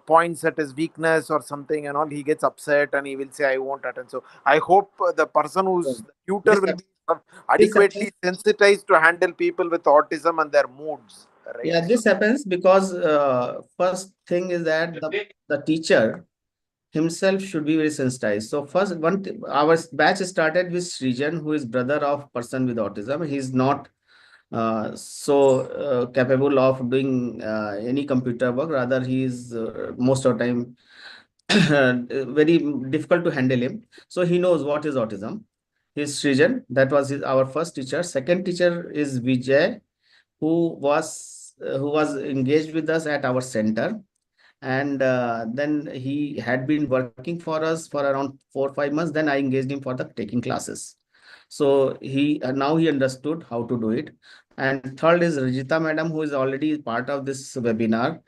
Speaker 12: points at his weakness or something, and all. He gets upset, and he will say, "I won't attend." So, I hope the person who's the tutor
Speaker 2: This,
Speaker 12: will be
Speaker 2: this
Speaker 12: adequately
Speaker 2: happens.
Speaker 12: sensitized to handle people with autism and their moods, right?
Speaker 2: Yeah,
Speaker 12: So,
Speaker 2: this happens because first thing is that the teacher himself should be very sensitized. So first our batch started with Srijan, who is brother of person with autism. He's not capable of doing any computer work. Rather, he is most of the time very difficult to handle him. So he knows what is autism. He's Srijan. That was our first teacher. Second teacher is Vijay, who was engaged with us at our center, and then he had been working for us for around 4 or 5 months. Then I engaged him for the taking classes. So he now he understood how to do it. And third is Rajita madam, who is already part of this webinar.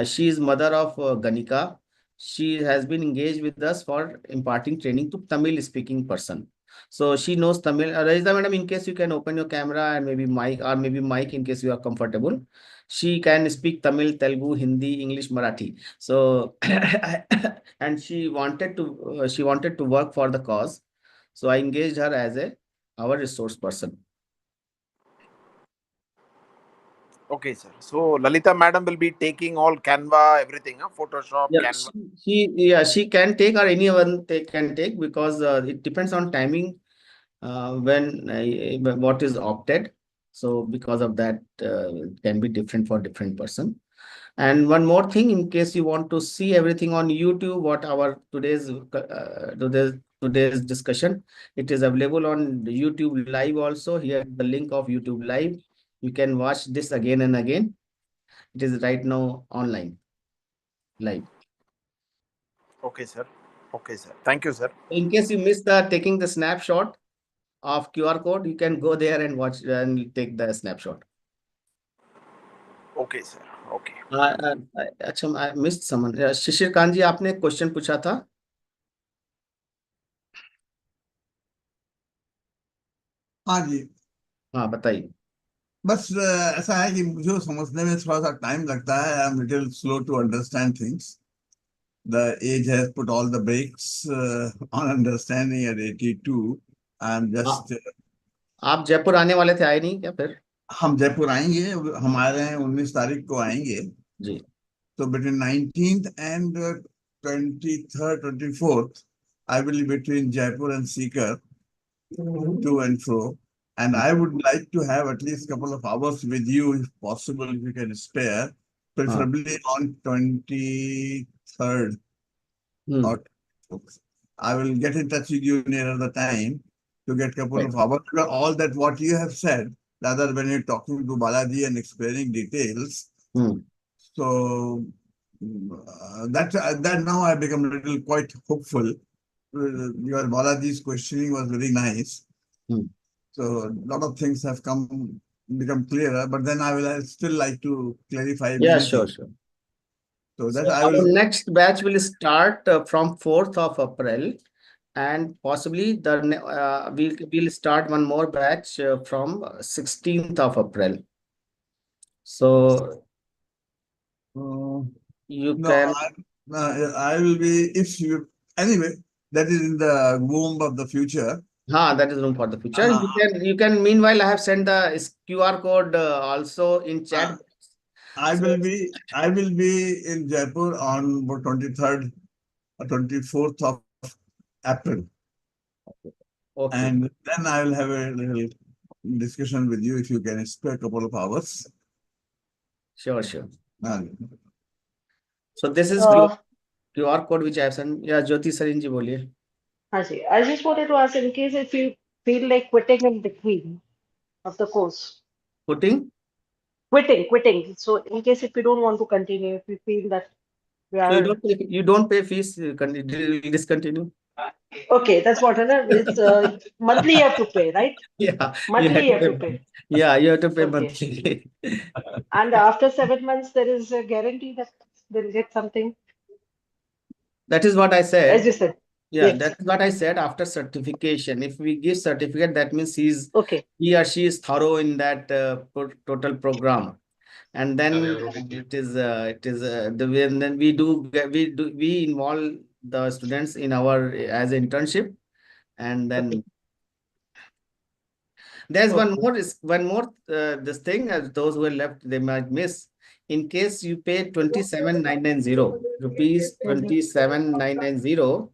Speaker 2: She is mother of Ganika. She has been engaged with us for imparting training to Tamil speaking person. So she knows Tamil. Rajita madam, in case you can open your camera and maybe mic in case you are comfortable. She can speak Tamil, Telugu, Hindi, English, Marathi. So and she wanted to work for the cause. So I engaged her as our resource person.
Speaker 12: okay, sir. So Lalita madam will be taking all Canva, everything, huh? Photoshop,
Speaker 2: Yeah,
Speaker 12: Canva.
Speaker 2: she can take or anyone can take because it depends on timing when what is opted. So because of that, it can be different for different person. And one more thing, in case you want to see everything on YouTube, what our today's discussion, it is available on YouTube Live also. Here the link of YouTube Live. You can watch this again and again. It is right now online live.
Speaker 12: Okay, sir. Okay, sir. Thank you, sir.
Speaker 2: In case you missed taking the snapshot of QR code, you can go there and watch and take the snapshot.
Speaker 12: Okay, sir. Okay.
Speaker 2: अच्छा, I missed someone. शिशिर कांत जी, आपने question पूछा था.
Speaker 14: हाँ जी.
Speaker 2: हाँ, बताइए.
Speaker 14: बस ऐसा है कि मुझे समझने में थोड़ा सा टाइम लगता है. I am little slow to understand things. The age has put all the brakes on understanding at 82. I'm just.
Speaker 2: आप जयपुर आने वाले थे, आए नहीं क्या फिर?
Speaker 14: हम जयपुर आएंगे, हम आ रहे हैं 19 तारीख को आएंगे.
Speaker 2: जी.
Speaker 14: So between 19th and 23rd, 24th, I will be between Jaipur and Sikar, to and fro. And I would like to have at least a couple of hours with you, if possible, if you can spare, preferably on 23rd. Or I will get in touch with you nearer the time to get a couple of hours. Because all that what you have said, rather when you're talking to Balaji and explaining details. So that now I become a little quite hopeful. Your Balaji's questioning was very nice. So a lot of things have become clearer, but then I will still like to clarify
Speaker 2: Yeah,
Speaker 14: many
Speaker 2: sure,
Speaker 14: things.
Speaker 2: sure.
Speaker 14: So that
Speaker 2: So
Speaker 14: I
Speaker 2: our
Speaker 14: will.
Speaker 2: next batch will start from 4th of April, and possibly we'll start one more batch from 16th of April. So you
Speaker 14: No,
Speaker 2: can.
Speaker 14: I will be, if you, anyway, that is in the womb of the future.
Speaker 2: That is room for the future. You can meanwhile I have sent the QR code also in chat.
Speaker 14: I will be in Jaipur on 23rd or 24th of April.
Speaker 2: Okay.
Speaker 14: And then I will have a little discussion with you if you can spare a couple of hours.
Speaker 2: Sure, sure.
Speaker 14: And
Speaker 2: So this is QR code which I have sent. Yeah, Jyoti Sarin ji boliye.
Speaker 13: Haji, I just wanted to ask, in case if you feel like quitting in between of the course. Quitting. So in case if you don't want to continue, if you feel that we
Speaker 2: So
Speaker 13: are
Speaker 2: you don't pay fees, you discontinue.
Speaker 13: okay, that's what it's monthly you have to pay, right?
Speaker 2: Yeah,
Speaker 13: Monthly you have to pay.
Speaker 2: Yeah, you have to pay
Speaker 13: Okay.
Speaker 2: monthly.
Speaker 13: And after 7 months, there is a guarantee that they'll get something.
Speaker 2: That is what I said.
Speaker 13: As you said.
Speaker 2: Yeah,
Speaker 13: Yes.
Speaker 2: that's what I said after certification. If we give certificate, that means he or she is thorough in that total program. And then then we involve the students in our as internship, and then there's one more this thing, as those who are left they might miss. In case you pay 27,990 rupees, 27,990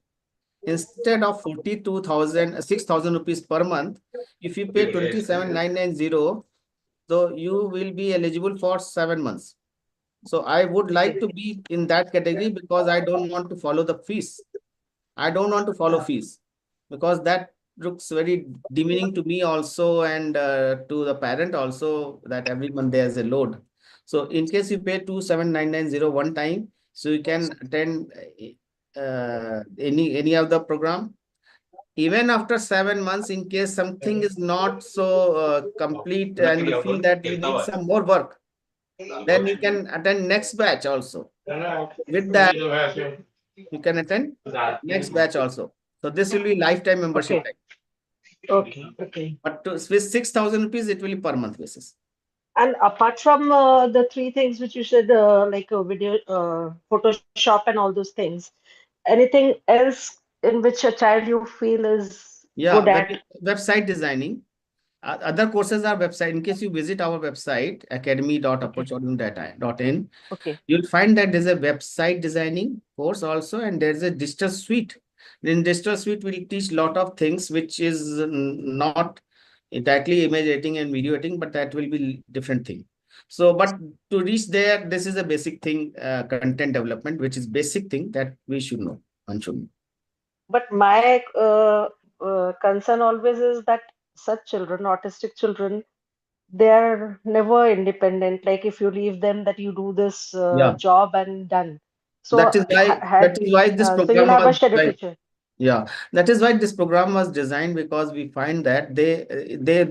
Speaker 2: instead of 6,000 rupees per month. If you pay 27,990, so you will be eligible for 7 months. So I would like to be in that category because I don't want to follow the fees. I don't want to follow fees because that looks very demeaning to me also, and to the parent also, that every month there's a load. So in case you pay 27,990 one time, so you can attend any of the program. Even after 7 months, in case something is not so complete and you feel that you need some more work, then you can attend next batch also. With that, you can attend next batch also. So this will be lifetime membership.
Speaker 13: Okay.
Speaker 2: But with 6,000 rupees, it will be per month basis.
Speaker 13: And apart from the three things which you said, like a video, Photoshop and all those things, anything else in which a child you feel is good at?
Speaker 2: Website designing. Other courses are website. In case you visit our website, academy.approachautism.in, you'll find that there's a website designing course also, and there's a digital suite. In digital suite, we'll teach a lot of things which is not exactly image editing and video editing, but that will be different thing. So, but to reach there, this is a basic thing, content development, which is basic thing that we should know. One should know.
Speaker 13: But my concern always is that such children, autistic children, they are never independent. Like if you leave them that you do this job and done. So
Speaker 2: that is why this
Speaker 13: so
Speaker 2: program
Speaker 13: you'll have a
Speaker 2: was
Speaker 13: shadow
Speaker 2: designed.
Speaker 13: teacher.
Speaker 2: Yeah, that is why this program was designed, because we find that they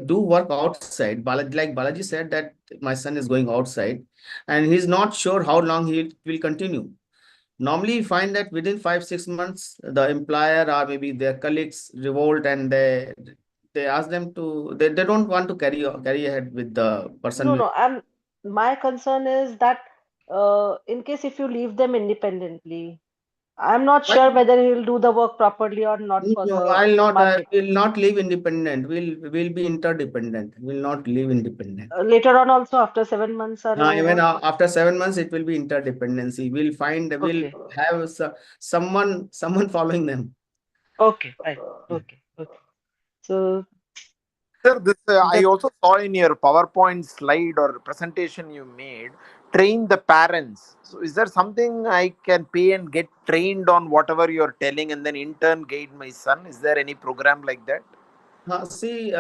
Speaker 2: do work outside. Like Balaji said that my son is going outside and he's not sure how long he will continue. Normally, you find that within 5-6 months, the employer or maybe their colleagues revolt, and they ask them to, they don't want to carry ahead with the person.
Speaker 13: No. My concern is that in case if you leave them independently, I'm not sure whether he'll do the work properly or not for
Speaker 2: No,
Speaker 13: the
Speaker 2: I'll not. I
Speaker 13: market.
Speaker 2: will not live independent. We'll be interdependent. We'll not live independent.
Speaker 13: Later on, also after 7 months or
Speaker 2: Even
Speaker 13: what?
Speaker 2: after 7 months, it will be interdependency. We'll
Speaker 13: Okay.
Speaker 2: have someone following them.
Speaker 13: Okay. Fine. Okay. Okay. So
Speaker 12: Sir, this I
Speaker 13: that
Speaker 12: also saw in your PowerPoint slide or presentation you made, train the parents. So is there something I can pay and get trained on whatever you're telling and then in turn guide my son? Is there any program like that?
Speaker 2: See,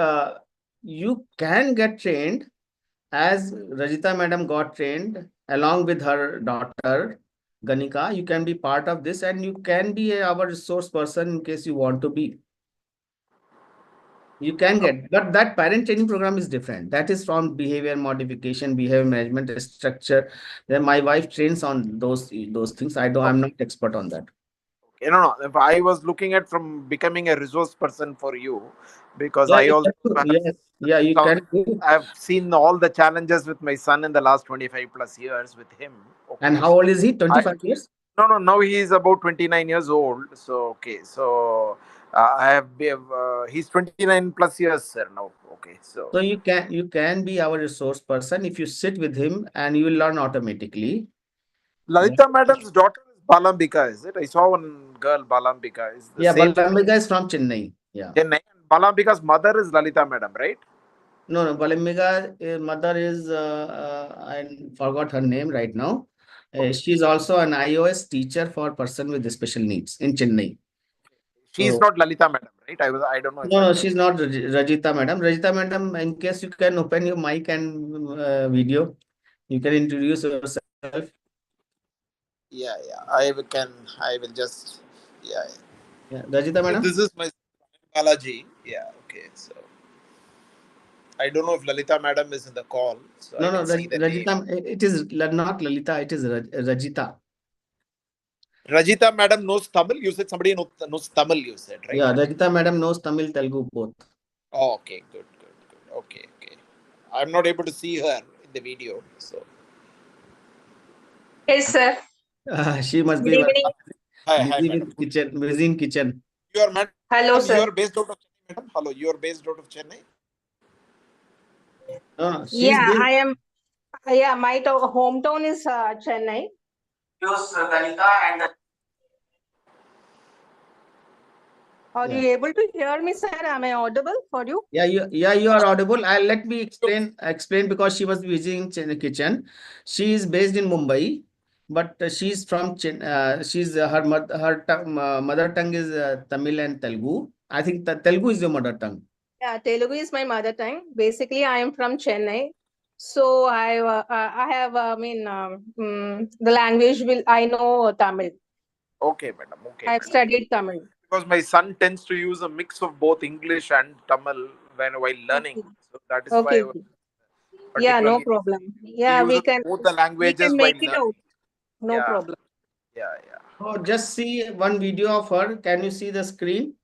Speaker 2: you can get trained as Rajita madam got trained along with her daughter Ganika. You can be part of this and you can be our resource person in case you want to be. You can get, but that parent training program is different. That is from behavior modification, behavior management structure. Then my wife trains on those things. I'm not expert on that.
Speaker 12: No. If I was looking at from becoming a resource person for you, because
Speaker 2: Yeah,
Speaker 12: I
Speaker 2: you
Speaker 12: also
Speaker 2: can do.
Speaker 12: have,
Speaker 2: Yeah, you can do.
Speaker 12: I've seen all the challenges with my son in the last 25 plus years with him.
Speaker 2: And
Speaker 12: Okay,
Speaker 2: how old is he?
Speaker 12: I
Speaker 2: 25 years?
Speaker 12: no. Now he is about 29 years old. So okay, so I have he's 29 plus years, sir. Now okay, so
Speaker 2: So you can be our resource person if you sit with him and you will learn automatically.
Speaker 12: Lalita madam's daughter is Balambika, is it? I saw one girl, Balambika. Is the
Speaker 2: Yeah,
Speaker 12: same
Speaker 2: Balambika is from Chennai. Yeah.
Speaker 12: Chennai? Balambika's mother is Lalita madam, right?
Speaker 2: No, Balambika mother is I forgot her name right now. She's also an iOS teacher for person with special needs in Chennai.
Speaker 12: She's
Speaker 2: So
Speaker 12: not Lalita madam, right? I don't know if
Speaker 2: no,
Speaker 12: I'm
Speaker 2: she's not Rajita madam. Rajita madam, in case you can open your mic and video, you can introduce yourself.
Speaker 12: Yeah. I will just, yeah.
Speaker 2: Yeah, Rajita
Speaker 12: So
Speaker 2: madam.
Speaker 12: this is my Balaji. Yeah, okay. So I don't know if Lalita madam is in the call, so I
Speaker 2: No,
Speaker 12: can see the name.
Speaker 2: Rajita. It is not Lalita. It is Rajita.
Speaker 12: Rajita madam knows Tamil. You said somebody knows Tamil, you said, right?
Speaker 2: Yeah, Rajita madam knows Tamil, Telugu both.
Speaker 12: Oh, okay, good. Okay. I'm not able to see her in the video, so.
Speaker 15: Yes, sir.
Speaker 2: She must
Speaker 15: Good
Speaker 2: be
Speaker 15: evening.
Speaker 12: Hi,
Speaker 2: busy
Speaker 12: madam.
Speaker 2: with kitchen, busy in kitchen.
Speaker 12: You are madam.
Speaker 15: Hello, sir.
Speaker 12: You are based out of Chennai, madam. Hello, you are based out of Chennai.
Speaker 2: She's
Speaker 15: Yeah,
Speaker 2: been.
Speaker 15: I am. Yeah, my hometown is Chennai. Are
Speaker 2: Yeah.
Speaker 15: you able to hear me, sir? Am I audible for you?
Speaker 2: Yeah, you are audible. Let me explain because she was busy in kitchen. She is based in Mumbai, but she's from she's mother tongue is Tamil and Telugu. I think Telugu is your mother tongue.
Speaker 15: Yeah, Telugu is my mother tongue. Basically, I am from Chennai. So I have, the language I know Tamil.
Speaker 12: Okay, madam. Okay,
Speaker 15: I've
Speaker 12: madam.
Speaker 15: studied Tamil.
Speaker 12: Because my son tends to use a mix of both English and Tamil while learning.
Speaker 15: Okay.
Speaker 12: So that is why
Speaker 15: Okay. Yeah, no
Speaker 12: particularly
Speaker 15: problem.
Speaker 12: he
Speaker 15: Yeah,
Speaker 12: uses both the languages
Speaker 15: make
Speaker 12: while
Speaker 15: it
Speaker 12: learning.
Speaker 15: out. No
Speaker 12: Yeah.
Speaker 15: problem.
Speaker 12: Yeah.
Speaker 2: Oh, just see one video of her. Can you see the screen?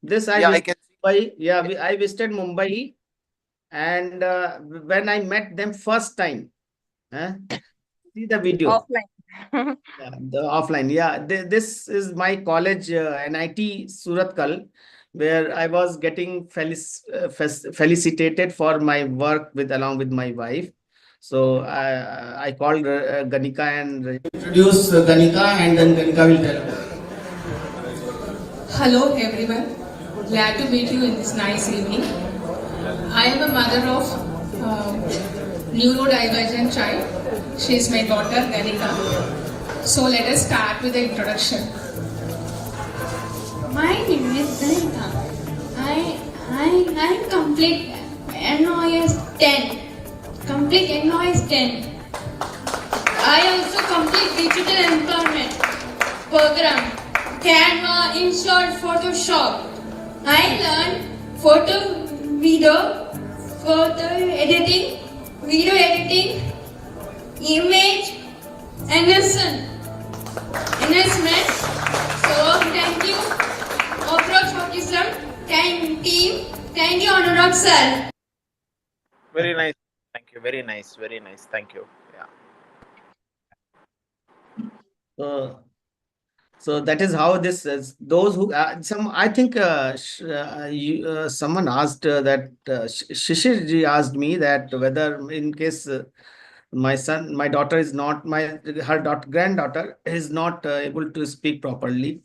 Speaker 2: This I
Speaker 12: Yeah, I
Speaker 2: visited
Speaker 12: can see.
Speaker 2: Mumbai. Yeah, I visited Mumbai, and when I met them first time, see the video.
Speaker 15: Offline.
Speaker 2: Yeah, the offline. Yeah, this is my college, NIT Suratkal, where I was getting felicitated for my work along with my wife. So I called Ganika and introduce Ganika, and then Ganika will tell.
Speaker 16: Hello everyone, glad to meet you in this nice evening. I am a mother of neurodivergent child. She is my daughter Ganika. So let us start with the introduction.
Speaker 17: My name is Ganika. I complete NOS 10. Complete NOS 10. I also complete digital employment program. Canva, InShot, Photoshop. I learn video editing, image enhancement. So thank you, Approach Autism, team. Thank you, Anurag sir.
Speaker 12: Very nice. Thank you. Very nice. Thank you. Yeah.
Speaker 2: So that is how this is. Those who I think someone asked that Shishir ji asked me that whether in case my daughter is not her granddaughter is not able to speak properly.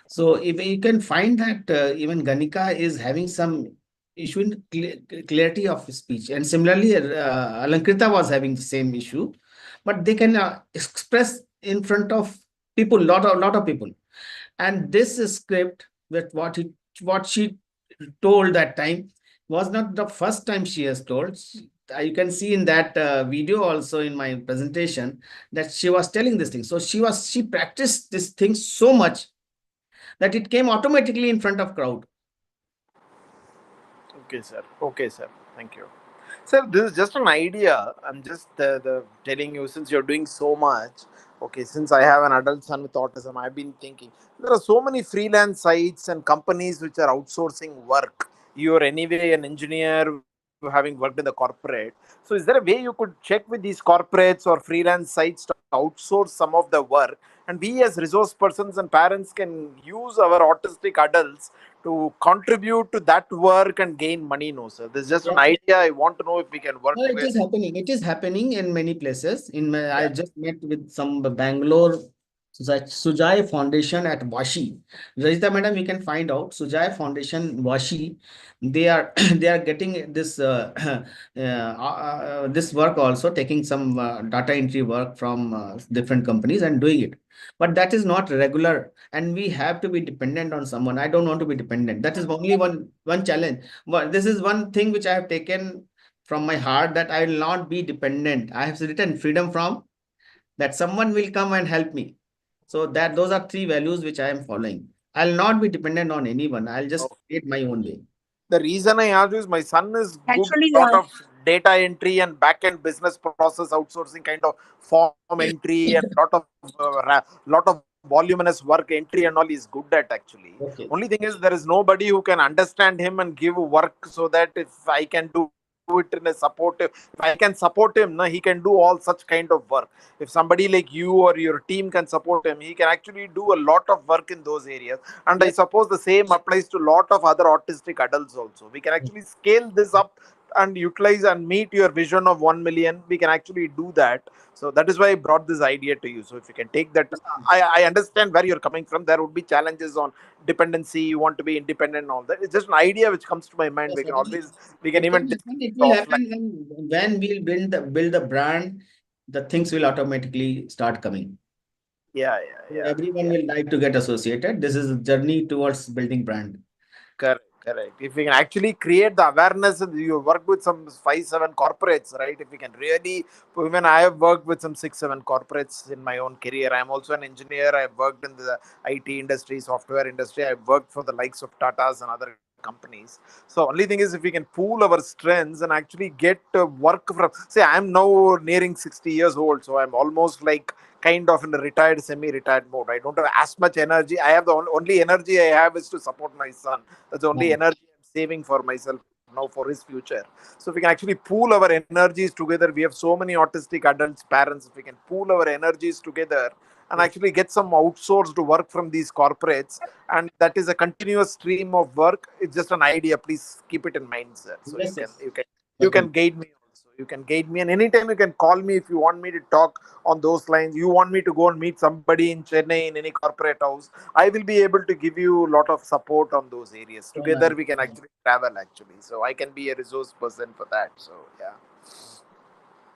Speaker 2: So if you can find that even Ganika is having some issue in clarity of speech, and similarly Alankrita was having the same issue, but they can express in front of people, lot of people. And this script with what she told that time was not the first time she has told. You can see in that video also in my presentation that she was telling this thing. So she practiced this thing so much that it came automatically in front of crowd.
Speaker 12: Okay, sir. Okay, sir. Thank you. Sir, this is just an idea. I'm just telling you, since you're doing so much. Okay, since I have an adult son with autism, I've been thinking there are so many freelance sites and companies which are outsourcing work. You're anyway an engineer having worked in the corporate. So, is there a way you could check with these corporates or freelance sites to outsource some of the work? And we, as resource persons and parents, can use our autistic adults to contribute to that work and gain money. No, sir. This is just an
Speaker 2: Yeah.
Speaker 12: idea. I want to know if we can work
Speaker 2: Well, it
Speaker 12: together.
Speaker 2: is happening. It is happening in many places. I
Speaker 12: Yeah.
Speaker 2: just met with some Bangalore Sujai Foundation at Vashi. Rajita madam, you can find out Sujai Foundation Vashi. They are they are getting this this work also, taking some data entry work from different companies and doing it. But that is not regular, and we have to be dependent on someone. I don't want to be dependent. That is only one challenge. But this is one thing which I have taken from my heart, that I will not be dependent. I have written freedom from that someone will come and help me. So that those are three values which I am following. I'll not be dependent on anyone. I'll just create my own way.
Speaker 12: The reason I asked is my son is good
Speaker 15: Actually,
Speaker 12: with lot of data entry and back-end business process outsourcing kind of form entry and lot of voluminous work entry and all is good at actually.
Speaker 2: Okay.
Speaker 12: Only thing is there is nobody who can understand him and give work, so that if I can do it in a supportive, if I can support him, he can do all such kind of work. If somebody like you or your team can support him, he can actually do a lot of work in those areas. And I suppose the same applies to a lot of other autistic adults also. We can actually scale this up and utilize and meet your vision of 1 million. We can actually do that. So that is why I brought this idea to you. So if you can take that, I understand where you're coming from. There would be challenges on dependency. You want to be independent and all that. It's just an idea which comes to my mind.
Speaker 2: Yes,
Speaker 12: We can even discuss
Speaker 2: it
Speaker 12: it
Speaker 2: will
Speaker 12: offline.
Speaker 2: happen when we'll build the brand, the things will automatically start coming.
Speaker 12: Yeah.
Speaker 2: Everyone will like to get associated. This is a journey towards building brand.
Speaker 12: Correct. If we can actually create the awareness, and you work with some 5-7 corporates, right? If we can really, even I have worked with some 6-7 corporates in my own career. I'm also an engineer. I've worked in the IT industry, software industry. I've worked for the likes of Tata's and other companies. So only thing is, if we can pool our strengths and actually get work from, say, I'm now nearing 60 years old, so I'm almost like kind of in a retired, semi-retired mode. I don't have as much energy. I have the only energy I have is to support my son. That's the only energy I'm saving for myself now for his future. So if we can actually pool our energies together, we have so many autistic adults, parents. If we can pool our energies together and actually get some outsourced work from these corporates, and that is a continuous stream of work. It's just an idea. Please keep it in mind, sir. So
Speaker 2: Yes,
Speaker 12: you can guide me also. You can guide me, and anytime you can call me if you want me to talk on those lines. You want me to go and meet somebody in Chennai in any corporate house, I will be able to give you a lot of support on those areas. Together we can actually travel actually. So I can be a resource person for that. So yeah.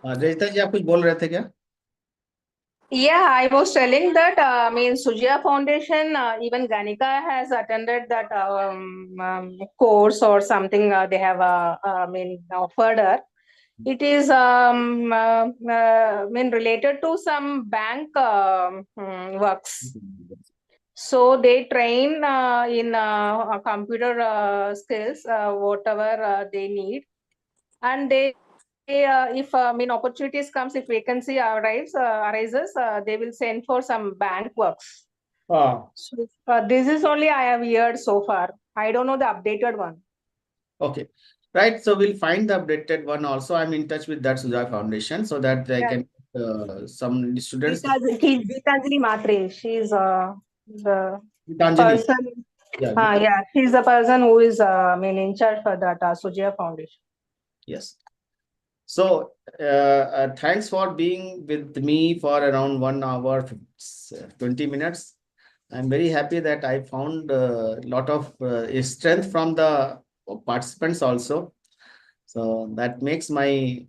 Speaker 2: Rajitha जी आप कुछ बोल रहे थे क्या?
Speaker 15: Yeah, I was telling that, Sujya Foundation, even Ganika has attended that course or something they have, offered her. It is, related to some bank works. So they train in computer skills, whatever they need. And they if opportunities comes, if vacancy arises, they will send for some bank works. So this is only I have heard so far. I don't know the updated one.
Speaker 2: Okay, right. So we'll find the updated one also. I'm in touch with that Sujai Foundation so that I can some students.
Speaker 15: Gitanjali Matre, she's The
Speaker 2: Gitanjali.
Speaker 15: person,
Speaker 2: Yeah.
Speaker 15: yeah, he's the person who is in charge for that Sujaya Foundation.
Speaker 2: Yes. So, thanks for being with me for around 1 hour, 20 minutes. I'm very happy that I found a lot of strength from the participants also. So that makes my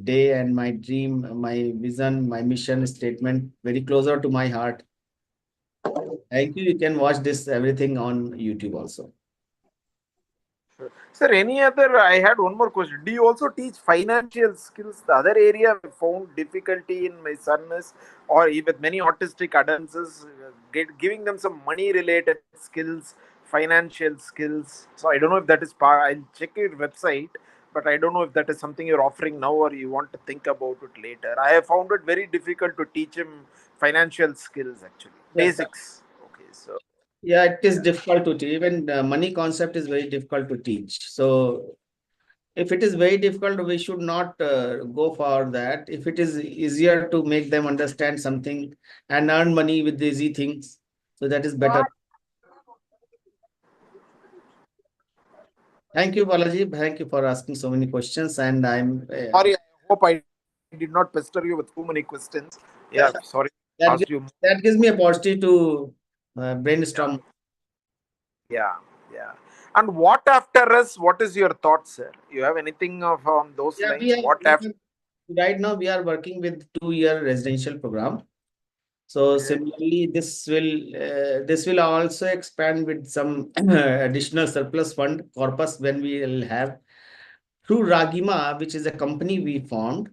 Speaker 2: day and my dream, my vision, my mission statement very closer to my heart. Thank you. You can watch this everything on YouTube also.
Speaker 12: Sir, any other? I had one more question. Do you also teach financial skills? The other area I found difficulty in my son is, or with many autistic adults, is giving them some money related skills, financial skills. So I don't know if that is part. I'll check your website, but I don't know if that is something you're offering now or you want to think about it later. I have found it very difficult to teach him financial skills actually,
Speaker 2: Yes, sir.
Speaker 12: basics. Okay, so.
Speaker 2: Yeah, it is difficult to teach. Even money concept is very difficult to teach. So if it is very difficult, we should not go for that. If it is easier to make them understand something and earn money with easy things, so that is better. Thank you, Balaji. Thank you for asking so many questions. And I'm
Speaker 12: Sorry, I hope I did not pester you with too many questions. Yeah, sorry.
Speaker 2: that,
Speaker 12: Asked you.
Speaker 2: that gives me a opportunity to brainstorm.
Speaker 12: Yeah, yeah. And what after us? What is your thoughts, sir? You have anything of on those
Speaker 2: Yeah,
Speaker 12: lines? What after?
Speaker 2: right now we are working with 2-year residential program. So similarly, this will also expand with some additional surplus fund corpus when we will have through Ragima, which is a company we formed,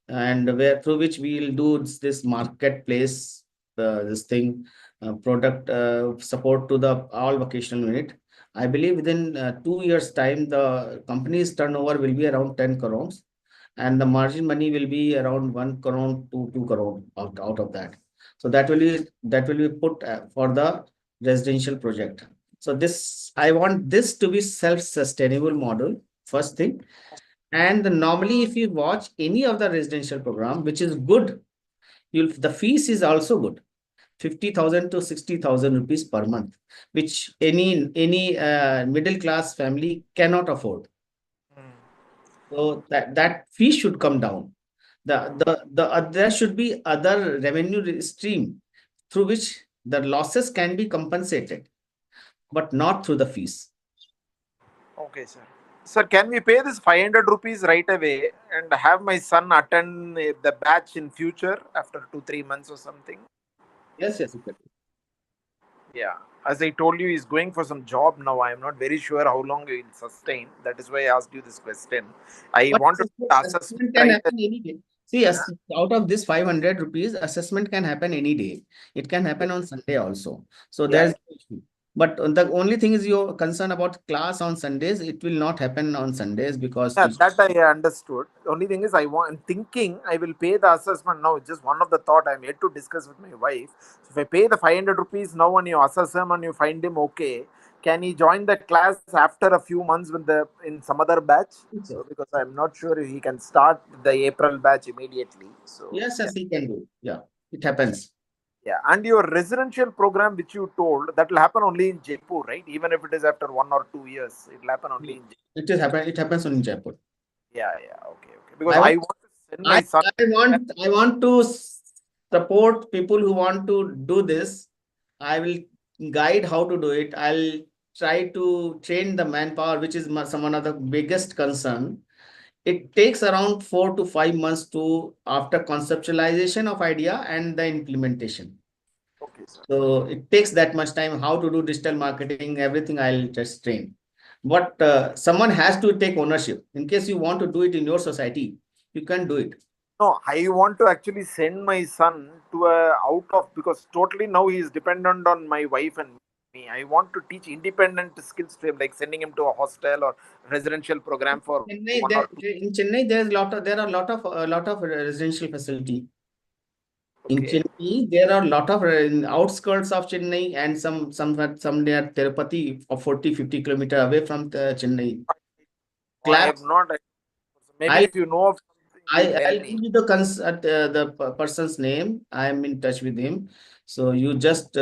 Speaker 2: and where through which we will do this marketplace, this thing, product support to the all vocational unit. I believe within 2 years time, the company's turnover will be around 10 crores, and the margin money will be around 1 crore to 2 crore out of that. So that will be put for the residential project. So this, I want this to be self-sustainable model, first thing. And normally, if you watch any of the residential program, which is good, the fees is also good, 50,000 to 60,000 rupees per month, which any middle class family cannot afford. So that fee should come down. There should be other revenue stream through which the losses can be compensated, but not through the fees.
Speaker 12: Okay, sir. Sir, can we pay this 500 rupees right away and have my son attend the batch in future after 2-3 months or something?
Speaker 2: Yes, yes, exactly.
Speaker 12: Yeah. As I told you, he's going for some job now. I'm not very sure how long he will sustain. That is why I asked you this question. I
Speaker 2: But
Speaker 12: wanted to assess
Speaker 2: assessment can
Speaker 12: right.
Speaker 2: happen any day. See, out of this 500 rupees, assessment can happen any day. It can happen on Sunday also. So there's no issue. But the only thing is you're concerned about class on Sundays. It will not happen on Sundays because
Speaker 12: Yeah, that I understood. The only thing is, I'm thinking I will pay the assessment now. It's just one of the thought I'm yet to discuss with my wife. So if I pay the 500 rupees now and you assess him and you find him okay, can he join the class after a few months in some other batch? So because I'm not sure if he can start the April batch immediately. So
Speaker 2: yes, he can do. Yeah, it happens.
Speaker 12: yeah, and your residential program, which you told, that will happen only in Jaipur, right? Even if it is after 1 or 2 years, it will happen only in Jaipur.
Speaker 2: It happens in Jaipur.
Speaker 12: Yeah, okay. Because I want to send my son.
Speaker 2: I want to support people who want to do this. I will guide how to do it. I'll try to train the manpower, which is one of the biggest concern. It takes around 4 to 5 months to after conceptualization of idea and the implementation.
Speaker 12: Okay, sir.
Speaker 2: So it takes that much time. How to do digital marketing, everything I'll just train. But someone has to take ownership. In case you want to do it in your society, you can do it.
Speaker 12: No, I want to actually send my son to because totally now he is dependent on my wife and me. I want to teach independent skills to him, like sending him to a hostel or residential program for
Speaker 2: Chennai,
Speaker 12: 1 or 2.
Speaker 2: in Chennai, there are a lot of residential facility. In Chennai, there are a lot of in outskirts of Chennai and some near Tirupati, or 40-50 kilometers away from Chennai.
Speaker 12: I have not. Maybe if you know of something, please
Speaker 2: I'll
Speaker 12: help
Speaker 2: give
Speaker 12: me.
Speaker 2: you the person's name. I'm in touch with him. So you just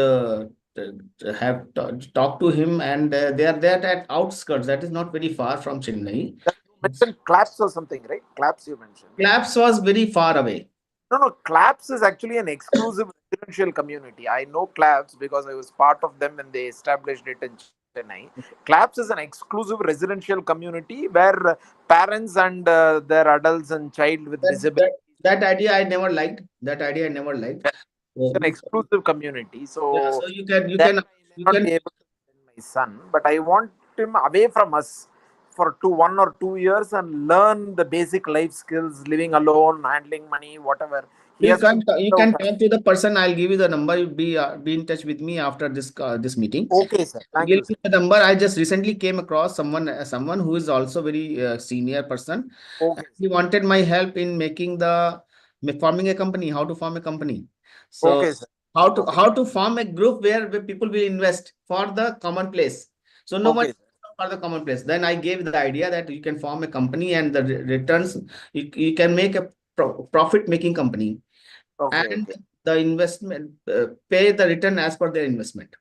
Speaker 2: have talked to him, and they are there at outskirts. That is not very far from Chennai.
Speaker 12: That you mentioned Claps or something, right? Claps you mentioned.
Speaker 2: Claps was very far away.
Speaker 12: No, Claps is actually an exclusive residential community. I know Claps because I was part of them when they established it in Chennai. Claps is an exclusive residential community where parents and their adults and child with disability.
Speaker 2: That idea I never liked. That idea I never liked.
Speaker 12: It's an exclusive community, so
Speaker 2: yeah, so you can
Speaker 12: I may not be able to send my son, but I want him away from us for 1 or 2 years and learn the basic life skills, living alone, handling money, whatever.
Speaker 2: You can talk to the person. I'll give you the number. You be in touch with me after this meeting.
Speaker 12: Okay, sir. Thank you, sir.
Speaker 2: The number. I just recently came across someone who is also very senior person.
Speaker 12: Okay.
Speaker 2: He wanted my help in forming a company. How to form a company. So
Speaker 12: okay, sir.
Speaker 2: How to form a group where people will invest for the common place. So no one for the common place. Then I gave the idea that you can form a company, and the returns you can make a profit making company. And the investment pay the return as per their investment.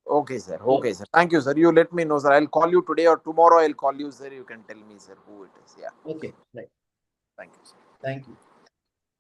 Speaker 12: Okay, sir. Okay, sir. Thank you, sir. You let me know, sir. I'll call you today or tomorrow. I'll call you, sir. You can tell me, sir, who it is. Yeah.
Speaker 2: Okay. Right.
Speaker 12: Thank you, sir.
Speaker 2: Thank you.